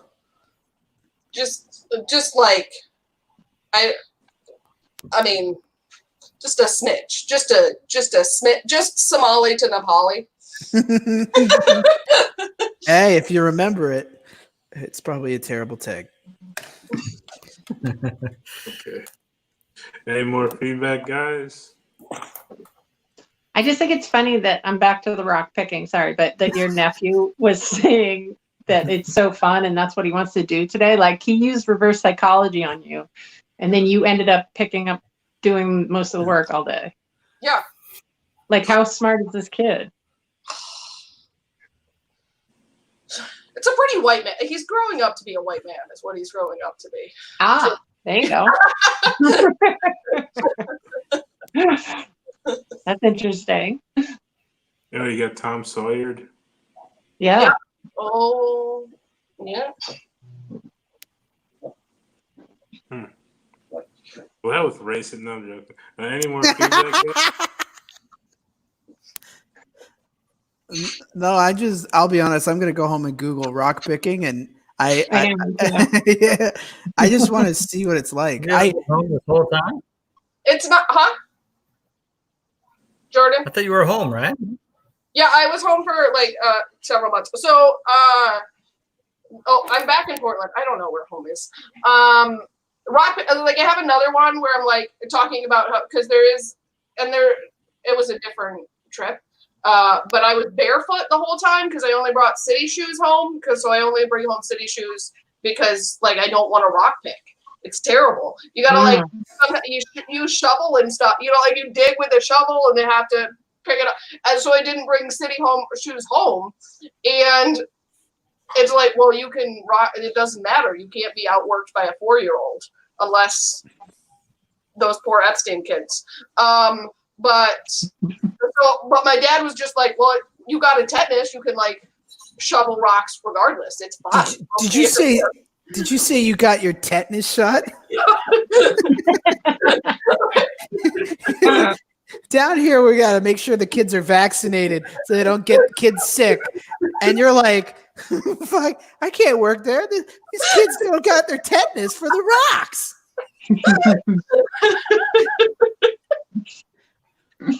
Just like I mean, just a smidge, just a smidge, just Somali to Nepali. Hey, if you remember it, it's probably a terrible tag. Okay. Any more feedback, guys? I just think it's funny that I'm back to the rock picking. Sorry, but that your nephew was saying that it's so fun and that's what he wants to do today. Like he used reverse psychology on you, and then you ended up picking up doing most of the work all day. Yeah. Like how smart is this kid? It's a pretty white man. He's growing up to be a white man, is what he's growing up to be. Ah, there you go. That's interesting. You got Tom Sawyered. Yeah. Oh, yeah. Well, that was racist. No, I'm joking. Any more feedback, guys? No, I'll be honest, I'm going to go home and Google rock picking, and I just want to see what it's like. Home this whole time? It's not, huh? Jordan? I thought you were home, right? Yeah, I was home for like several months. So, I'm back in Portland. I don't know where home is. Rock, like I have another one where I'm like talking about how, because it was a different trip. But I was barefoot the whole time because I only brought city shoes home. So I only bring home city shoes because like I don't want to rock pick. It's terrible. You gotta like you use shovel and stuff. You know, like you dig with a shovel and they have to pick it up. And so I didn't bring city shoes home. And it's like, well, you can rock. It doesn't matter. You can't be outworked by a 4-year-old unless those poor Epstein kids. But my dad was just like, well, you got a tetanus, you can like shovel rocks regardless. It's fine. Did you say you got your tetanus shot? Down here, we got to make sure the kids are vaccinated so they don't get kids sick. And you're like, fuck, I can't work there. These kids don't got their tetanus for the rocks.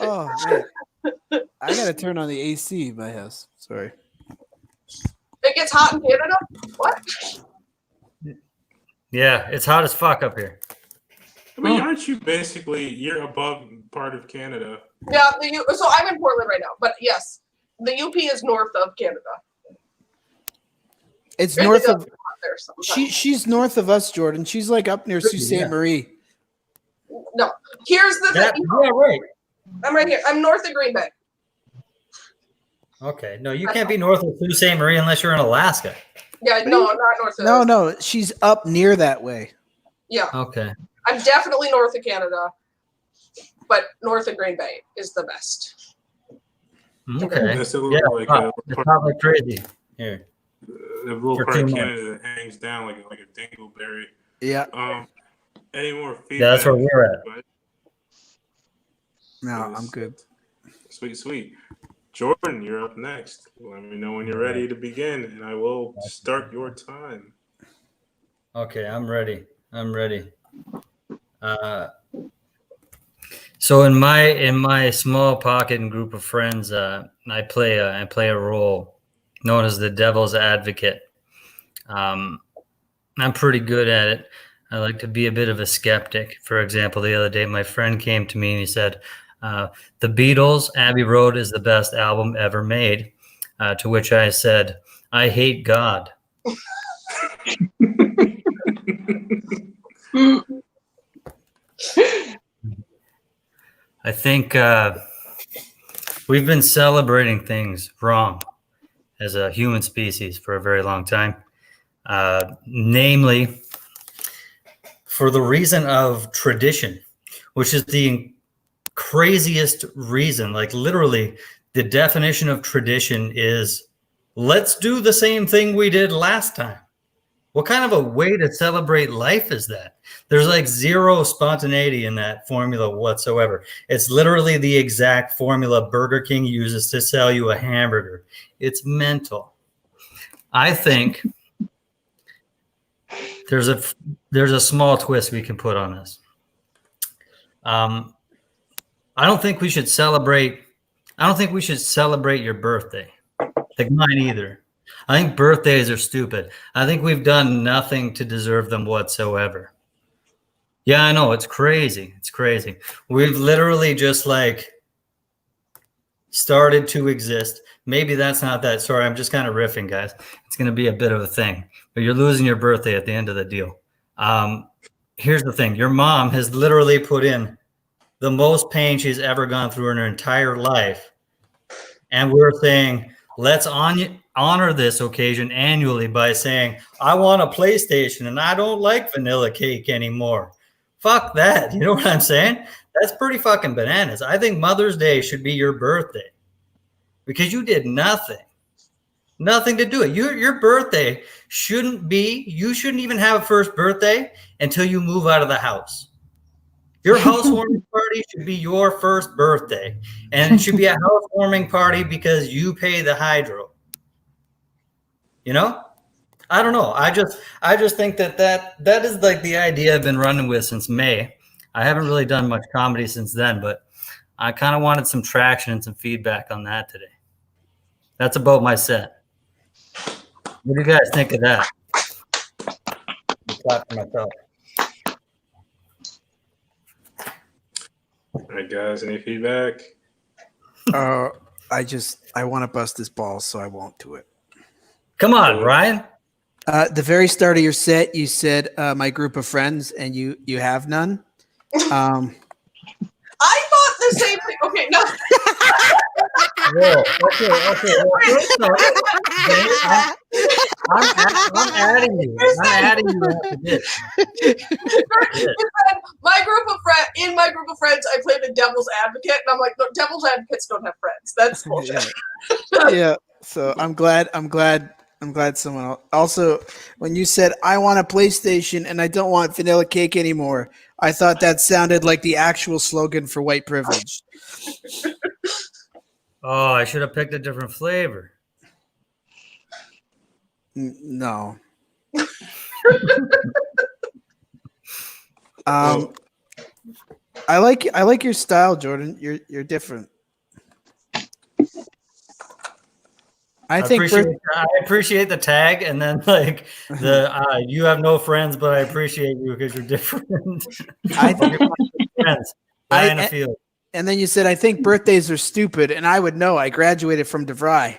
Oh, man. I got to turn on the AC in my house. Sorry. It gets hot in Canada? What? Yeah, it's hot as fuck up here. I mean, aren't you basically, you're above part of Canada? Yeah, so I'm in Portland right now, but yes, the UP is north of Canada. It's north of, she's north of us, Jordan. She's like up near Sault Ste. Marie. No, here's the thing. Yeah, right. I'm right here. I'm north of Green Bay. Okay, no, you can't be north of Sault Ste. Marie unless you're in Alaska. Yeah, no, not north of. No, she's up near that way. Yeah. Okay. I'm definitely north of Canada, but north of Green Bay is the best. Okay. It's a Yeah, little it's not like crazy here. The little part of Canada that hangs things down like a dingleberry. Yeah. Any more feedback? Yeah, that's where we're at. No, I'm good. Sweet. Jordan, you're up next. Let me know when you're ready to begin, and I will start your time. Okay, I'm ready. So in my small pocket and group of friends, I play a role known as the devil's advocate. I'm pretty good at it. I like to be a bit of a skeptic. For example, the other day, my friend came to me and he said, "The Beatles' Abbey Road is the best album ever made." To which I said, "I hate God." I think we've been celebrating things wrong as a human species for a very long time. Namely, for the reason of tradition, which is the craziest reason. Like literally, the definition of tradition is let's do the same thing we did last time. What kind of a way to celebrate life is that? There's like zero spontaneity in that formula whatsoever. It's literally the exact formula Burger King uses to sell you a hamburger. It's mental. I think there's a small twist we can put on this. I don't think we should celebrate your birthday. Like mine either. I think birthdays are stupid. I think we've done nothing to deserve them whatsoever. Yeah, I know. It's crazy. We've literally just like started to exist. Maybe that's not that. Sorry, I'm just kind of riffing, guys. It's going to be a bit of a thing. But you're losing your birthday at the end of the deal. Here's the thing. Your mom has literally put in the most pain she's ever gone through in her entire life. And we're saying, let's honor this occasion annually by saying, I want a PlayStation and I don't like vanilla cake anymore. Fuck that. You know what I'm saying? That's pretty fucking bananas. I think Mother's Day should be your birthday because you did nothing to do it. Your birthday you shouldn't even have a first birthday until you move out of the house. Your housewarming party should be your first birthday, and it should be a housewarming party because you pay the hydro. You know? I don't know. I just think that is like the idea I've been running with since May. I haven't really done much comedy since then, but I kind of wanted some traction and some feedback on that today. That's about my set. What do you guys think of that? I'll clap for myself. All right, guys, any feedback? I want to bust this ball, so I won't do it. Come on, Ryan. The very start of your set, you said my group of friends, and you have none. I thought the same thing. Okay, no. Whoa, okay. I'm adding you. After this. My group of friends, I play the devil's advocate, and I'm like, no, devil's advocates don't have friends. That's bullshit. Yeah. So I'm glad someone else. Also, when you said I want a PlayStation and I don't want vanilla cake anymore, I thought that sounded like the actual slogan for white privilege. Oh, I should have picked a different flavor. No. I like your style, Jordan. You're different. I appreciate the tag, and then like the you have no friends, but I appreciate you because you're different. I think friends. And then you said, I think birthdays are stupid, and I would know. I graduated from DeVry.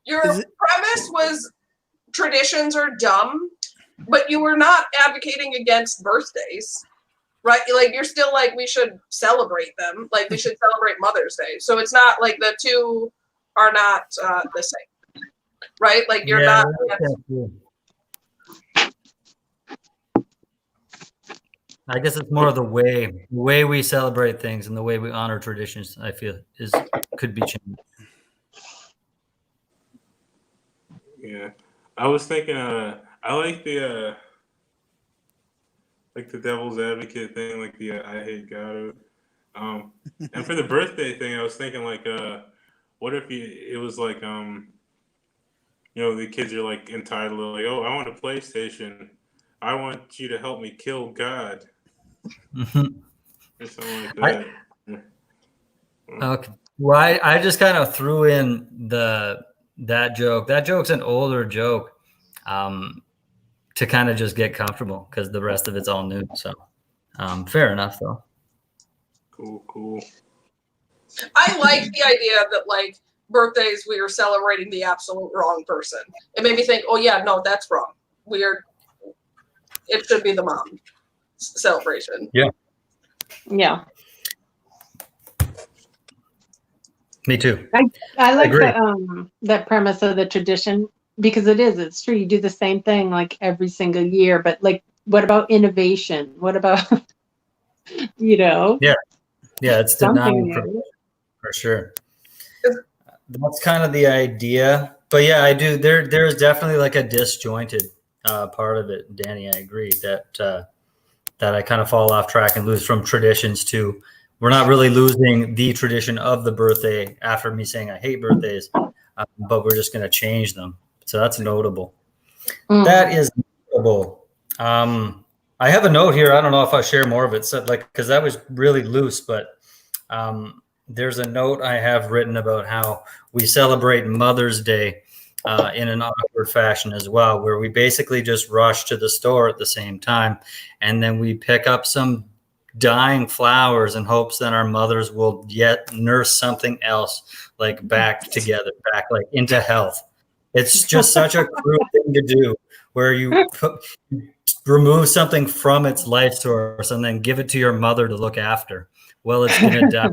Your premise was traditions are dumb, but you were not advocating against birthdays, right? Like you're still like we should celebrate them, like we should celebrate Mother's Day. So it's not like the two are not the same, right? Like you're not. I guess it's more of the way we celebrate things and the way we honor traditions. I feel could be changed. Yeah, I was thinking. I like the devil's advocate thing, like the I hate God. And for the birthday thing, I was thinking like, what if it was like, the kids are like entitled, like, oh, I want a PlayStation. I want you to help me kill God or something like I, that. okay. Well, I just kind of threw in that joke. That joke's an older joke, to kind of just get comfortable because the rest of it's all new. So, fair enough though. Cool. I like the idea that like birthdays we are celebrating the absolute wrong person. It made me think, oh yeah, no, that's wrong. It should be the mom celebration. Yeah. Yeah. Me too. I like agree. that premise of the tradition because it's true. You do the same thing like every single year, but like, what about innovation? What about, Yeah, it's something dynamic new? for sure. That's kind of the idea. But yeah, I do. There's definitely like a disjointed part of it, Danny. I agree that I kind of fall off track and lose from traditions to we're not really losing the tradition of the birthday after me saying I hate birthdays, but we're just going to change them. So that's notable. That is notable. I have a note here. I don't know if I share more of it. So because that was really loose, but there's a note I have written about how we celebrate Mother's Day in an awkward fashion as well, where we basically just rush to the store at the same time, and then we pick up some dying flowers in hopes that our mothers will yet nurse something else like back together, back like into health. It's just such a cruel thing to do, where you remove something from its life source and then give it to your mother to look after. Well, it's going to die.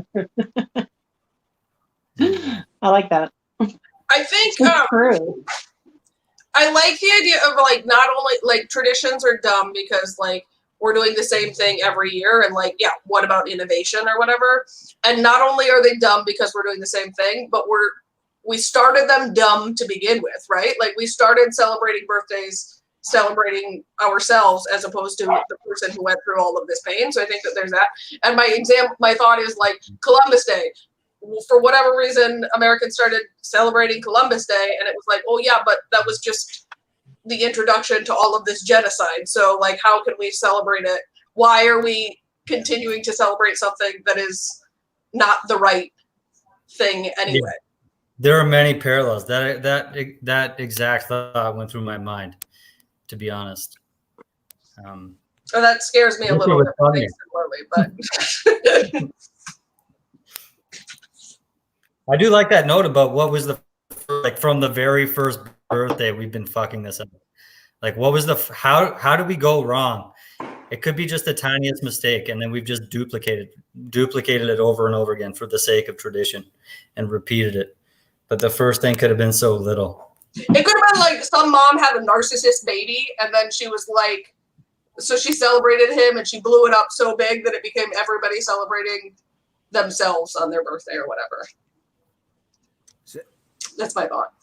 I like that. I think True. I like the idea of like not only like traditions are dumb because like we're doing the same thing every year and like, yeah, what about innovation or whatever? And not only are they dumb because we're doing the same thing, but we started them dumb to begin with, right? Like we started celebrating birthdays, celebrating ourselves as opposed to the person who went through all of this pain. So I think that there's that. And my thought is like Columbus Day. For whatever reason, Americans started celebrating Columbus Day, and it was like, oh yeah, but that was just the introduction to all of this genocide. So like, how can we celebrate it? Why are we continuing to celebrate something that is not the right thing anyway? Yeah. There are many parallels. That exact thought went through my mind, to be honest. So that scares me a little bit, similarly, but I do like that note about what was from the very first birthday we've been fucking this up. Like, what was how did we go wrong? It could be just the tiniest mistake, and then we've just duplicated it over and over again for the sake of tradition and repeated it. But the first thing could have been so little. It could have been like some mom had a narcissist baby, and then she was like, so she celebrated him, and she blew it up so big that it became everybody celebrating themselves on their birthday or whatever. That's my thought.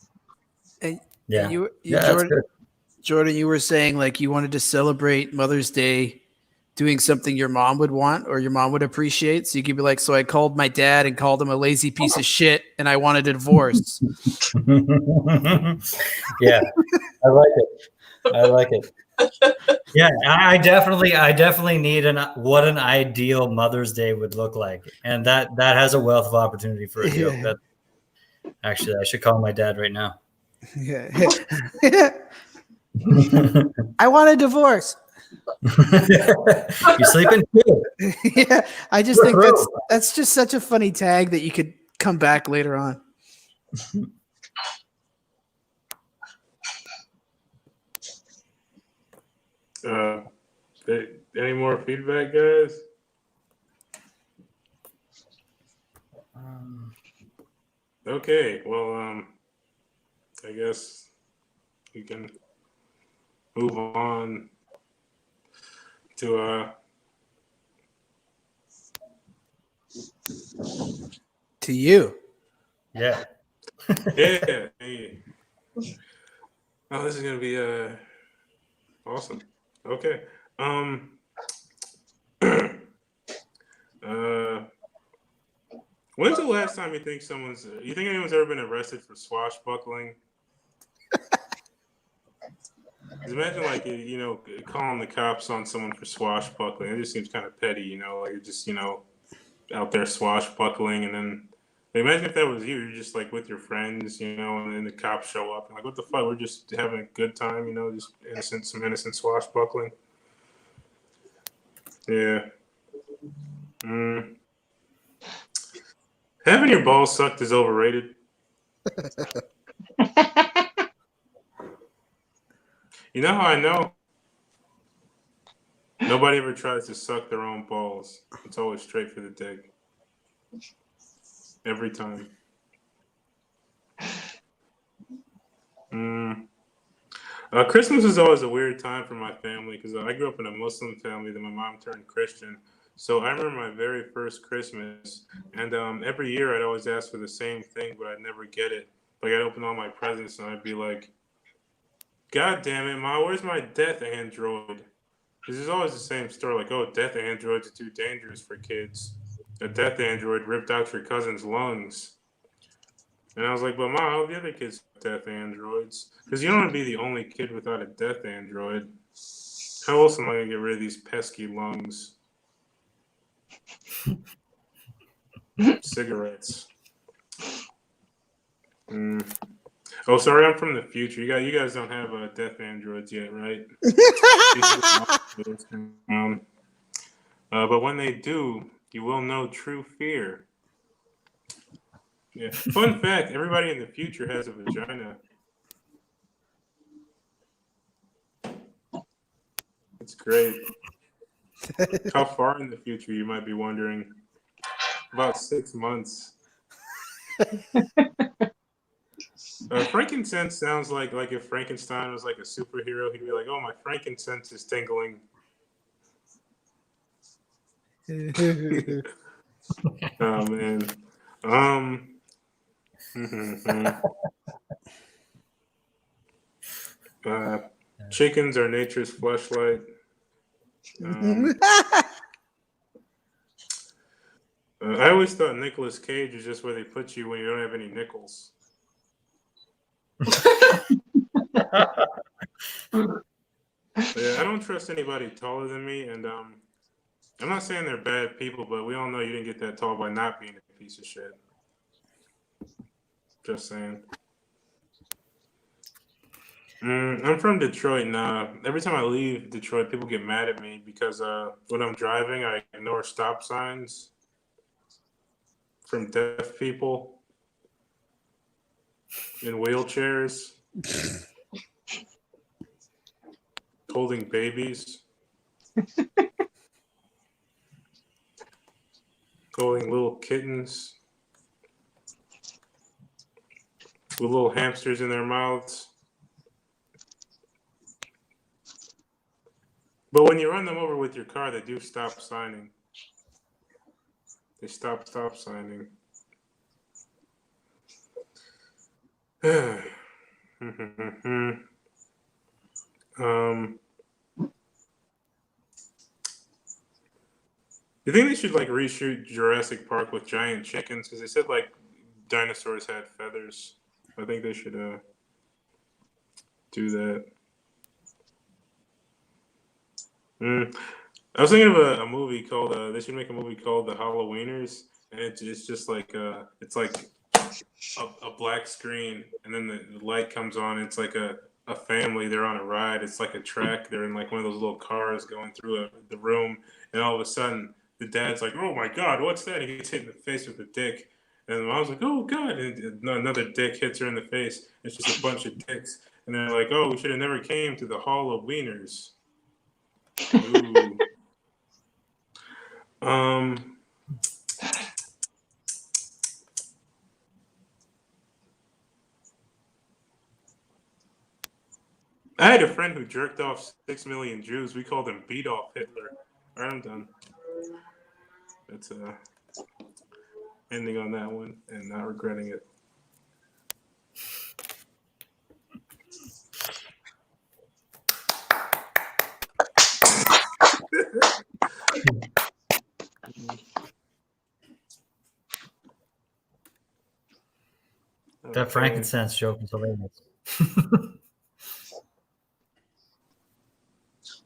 And yeah, Jordan, you were saying like you wanted to celebrate Mother's Day doing something your mom would want or your mom would appreciate. So you could be like, so I called my dad and called him a lazy piece of shit and I wanted a divorce. Yeah, I like it. Yeah, I definitely need what an ideal Mother's Day would look like. And that has a wealth of opportunity for a joke. That actually, I should call my dad right now. Yeah. I want a divorce. You sleeping too? Yeah, I just think that's just such a funny tag that you could come back later on. Any more feedback, guys? Okay, well, I guess we can move on to To you. Yeah. Yeah. Hey. Oh, this is gonna be awesome. Okay. When's the last time you think you think anyone's ever been arrested for swashbuckling? Because imagine, like, calling the cops on someone for swashbuckling. It just seems kind of petty, like you're just, out there swashbuckling. And then imagine if that was you. You're just, like, with your friends, and then the cops show up. And, like, what the fuck? We're just having a good time, just some innocent swashbuckling. Yeah. Having your balls sucked is overrated. You know how I know? Nobody ever tries to suck their own balls. It's always straight for the dick. Every time. Christmas is always a weird time for my family because I grew up in a Muslim family. Then my mom turned Christian. So I remember my very first Christmas, and every year I'd always ask for the same thing, but I'd never get it. Like, I'd open all my presents and I'd be like, "God damn it, Ma, where's my death android?" Because it's always the same story, like, "Oh, death androids are too dangerous for kids. A death android ripped out your cousin's lungs." And I was like, "But Ma, all the other kids have death androids. Because you don't want to be the only kid without a death android. How else am I going to get rid of these pesky lungs?" Cigarettes. Oh, sorry, I'm from the future. You guys don't have death androids yet, right? But when they do, you will know true fear. Yeah. Fun fact: everybody in the future has a vagina. It's great. How far in the future, you might be wondering? About 6 months. Frankincense sounds like if Frankenstein was like a superhero, he'd be like, "Oh, my frankincense is tingling." Oh man. Chickens are nature's fleshlight. I always thought Nicolas Cage is just where they put you when you don't have any nickels. Yeah, I don't trust anybody taller than me, and I'm not saying they're bad people, but we all know you didn't get that tall by not being a piece of shit. Just saying. I'm from Detroit, and every time I leave Detroit, people get mad at me because when I'm driving, I ignore stop signs from deaf people in wheelchairs holding babies, holding little kittens with little hamsters in their mouths. But when you run them over with your car, they do stop signing. They stop signing. You think they should like reshoot Jurassic Park with giant chickens? Because they said like dinosaurs had feathers. I think they should do that. I was thinking of a movie called. They should make a movie called The Halloweeners, and it's just like it's like a black screen, and then the light comes on. It's like a family. They're on a ride. It's like a track. They're in like one of those little cars going through the room, and all of a sudden the dad's like, "Oh my God, what's that?" He gets hit in the face with a dick, and the mom's like, "Oh God!" And another dick hits her in the face. It's just a bunch of dicks, and they're like, "Oh, we should have never came to the Hall of Wieners." Ooh. I had a friend who jerked off 6 million Jews. We called him Beat Off Hitler. All right, I'm done. That's ending on that one and not regretting it. That frankincense joke is hilarious.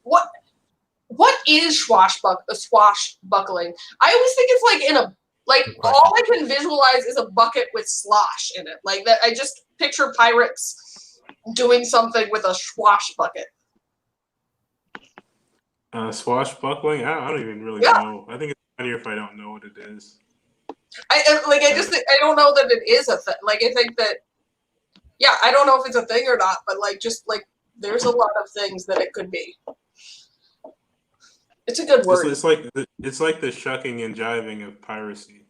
What is swashbuckling? I always think it's like in a all I can visualize is a bucket with slosh in it. Like that, I just picture pirates doing something with a swash bucket. Swashbuckling? I don't even really know. I think it's funnier if I don't know what it is. I just think, I don't know that it is a thing. Like I think that I don't know if it's a thing or not, but there's a lot of things that it could be. It's a good word. It's like the shucking and jiving of piracy.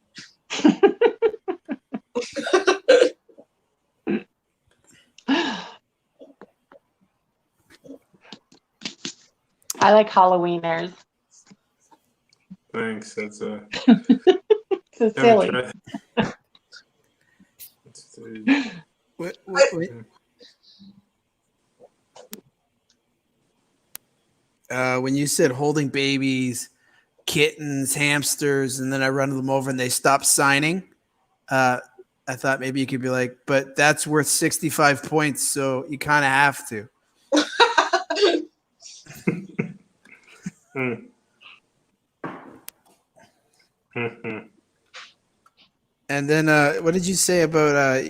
I like Halloweeners. Thanks. That's so silly. When you said holding babies, kittens, hamsters, and then I run them over and they stop signing, I thought maybe you could be like, but that's worth 65 points, so you kind of have to. And then what did you say about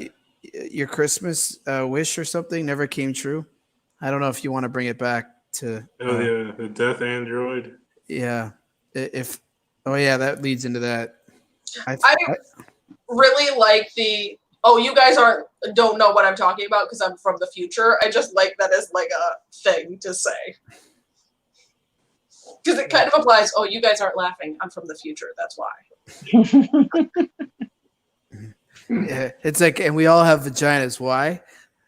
your Christmas wish or something never came true? I don't know if you want to bring it back to the death android. Yeah. That leads into that. I really like you guys don't know what I'm talking about because I'm from the future. I just like that as like a thing to say. Because it kind of applies, you guys aren't laughing. I'm from the future. That's why. Yeah, it's like, and we all have vaginas. Why?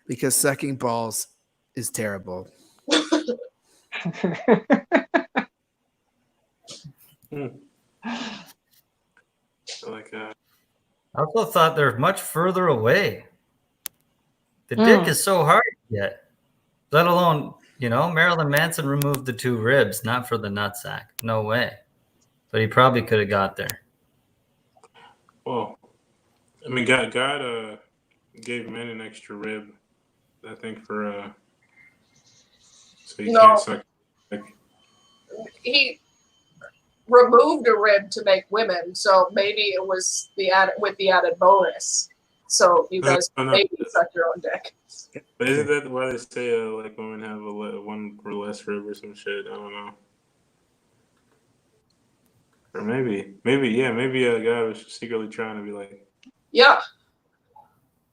Because sucking balls is terrible. I also thought they're much further away. The dick is so hard to get, let alone, Marilyn Manson removed the 2 ribs, not for the nutsack. No way. But he probably could have got there. Well, I mean, God gave men an extra rib, I think, so you can't suck. He removed a rib to make women, so maybe it was the added bonus. So you guys maybe suck your own dick. But isn't that why they say women have one or less rib or some shit? I don't know. Or maybe a guy was secretly trying to be like. Yeah.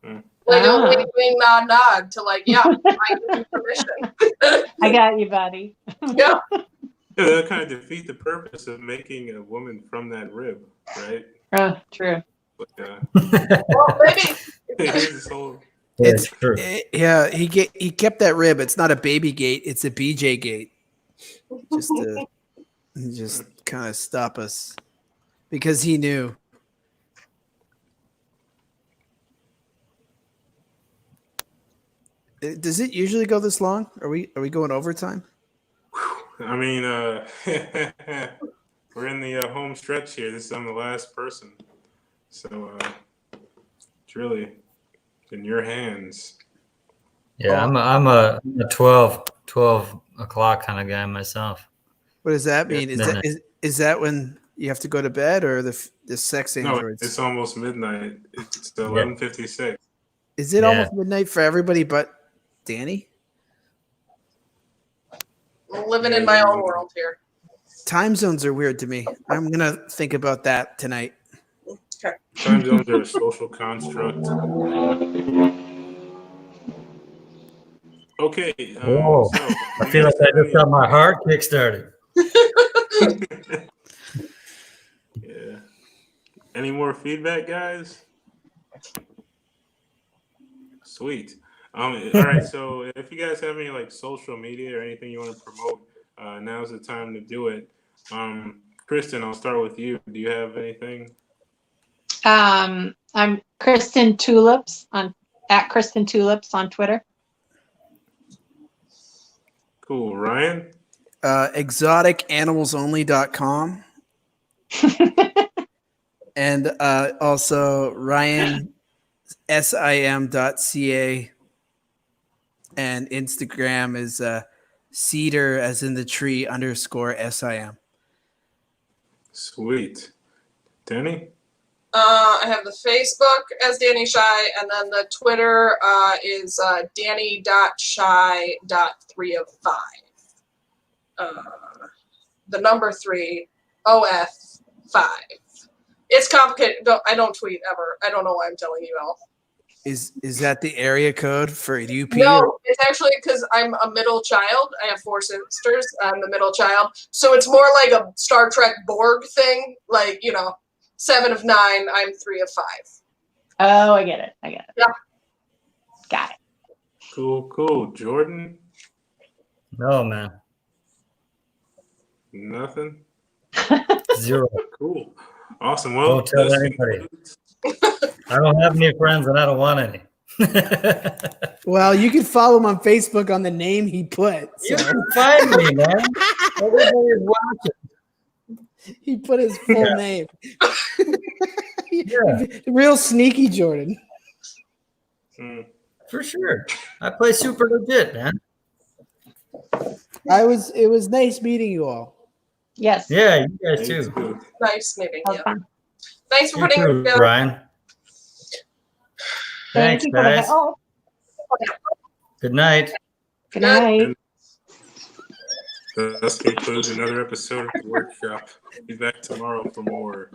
Like a wing, nod to I give you permission. I got you, buddy. Yeah. Yeah, that kind of defeat the purpose of making a woman from that rib, right? True. But, well, maybe. It's true. He kept that rib. It's not a baby gate. It's a BJ gate. Just kind of stop us because he knew. Does it usually go this long? Are we going overtime? I mean, we're in the home stretch here. I'm the last person, so it's really in your hands. Yeah, I'm a 12 o'clock kind of guy myself. What does that mean? Is that when you have to go to bed, or the sex androids? No, it's almost midnight. It's 11:56. Is it almost midnight for everybody but Danny? I'm living in my own world here. Time zones are weird to me. I'm gonna think about that tonight. Okay. Time zones are a social construct. Okay. I feel like I just got my heart kickstarted. Yeah. Any more feedback, guys? Sweet. All right. So if you guys have any social media or anything you want to promote, now's the time to do it. Kristen, I'll start with you. Do you have anything? I'm Kristen Tulips at Kristen Tulips on Twitter. Cool. Ryan? Exoticanimalsonly.com. And also Ryan sim.ca, and Instagram is cedar as in the tree _sim. Sweet. Danny? I have the Facebook as Danny Shy, and then the Twitter is Danny.shy.305. The number 3, OF5. It's complicated. I don't tweet ever. I don't know why I'm telling you all. Is that the area code for UP? No, it's actually because I'm a middle child. I have 4 sisters. I'm the middle child. So it's more like a Star Trek Borg thing. Like, 7 of 9, I'm 3 of 5. Oh, I get it. Yeah. Got it. Cool. Jordan? No, man. Nothing? 0. Cool. Awesome. Well, Don't tell anybody. I don't have any friends and I don't want any. Well, you can follow him on Facebook on the name he put. You So. can find me, man. Everybody is watching. He put his full name. Yeah. Real sneaky, Jordan. For sure. I play super legit, man. It was nice meeting you all. Yes. Yeah, you guys too. Nice meeting That was you. fun. Thanks for You putting it too, together. Ryan. Thank Thanks, you for the guys. help. Good night. Good night. This concludes another episode of the workshop. Be back tomorrow for more.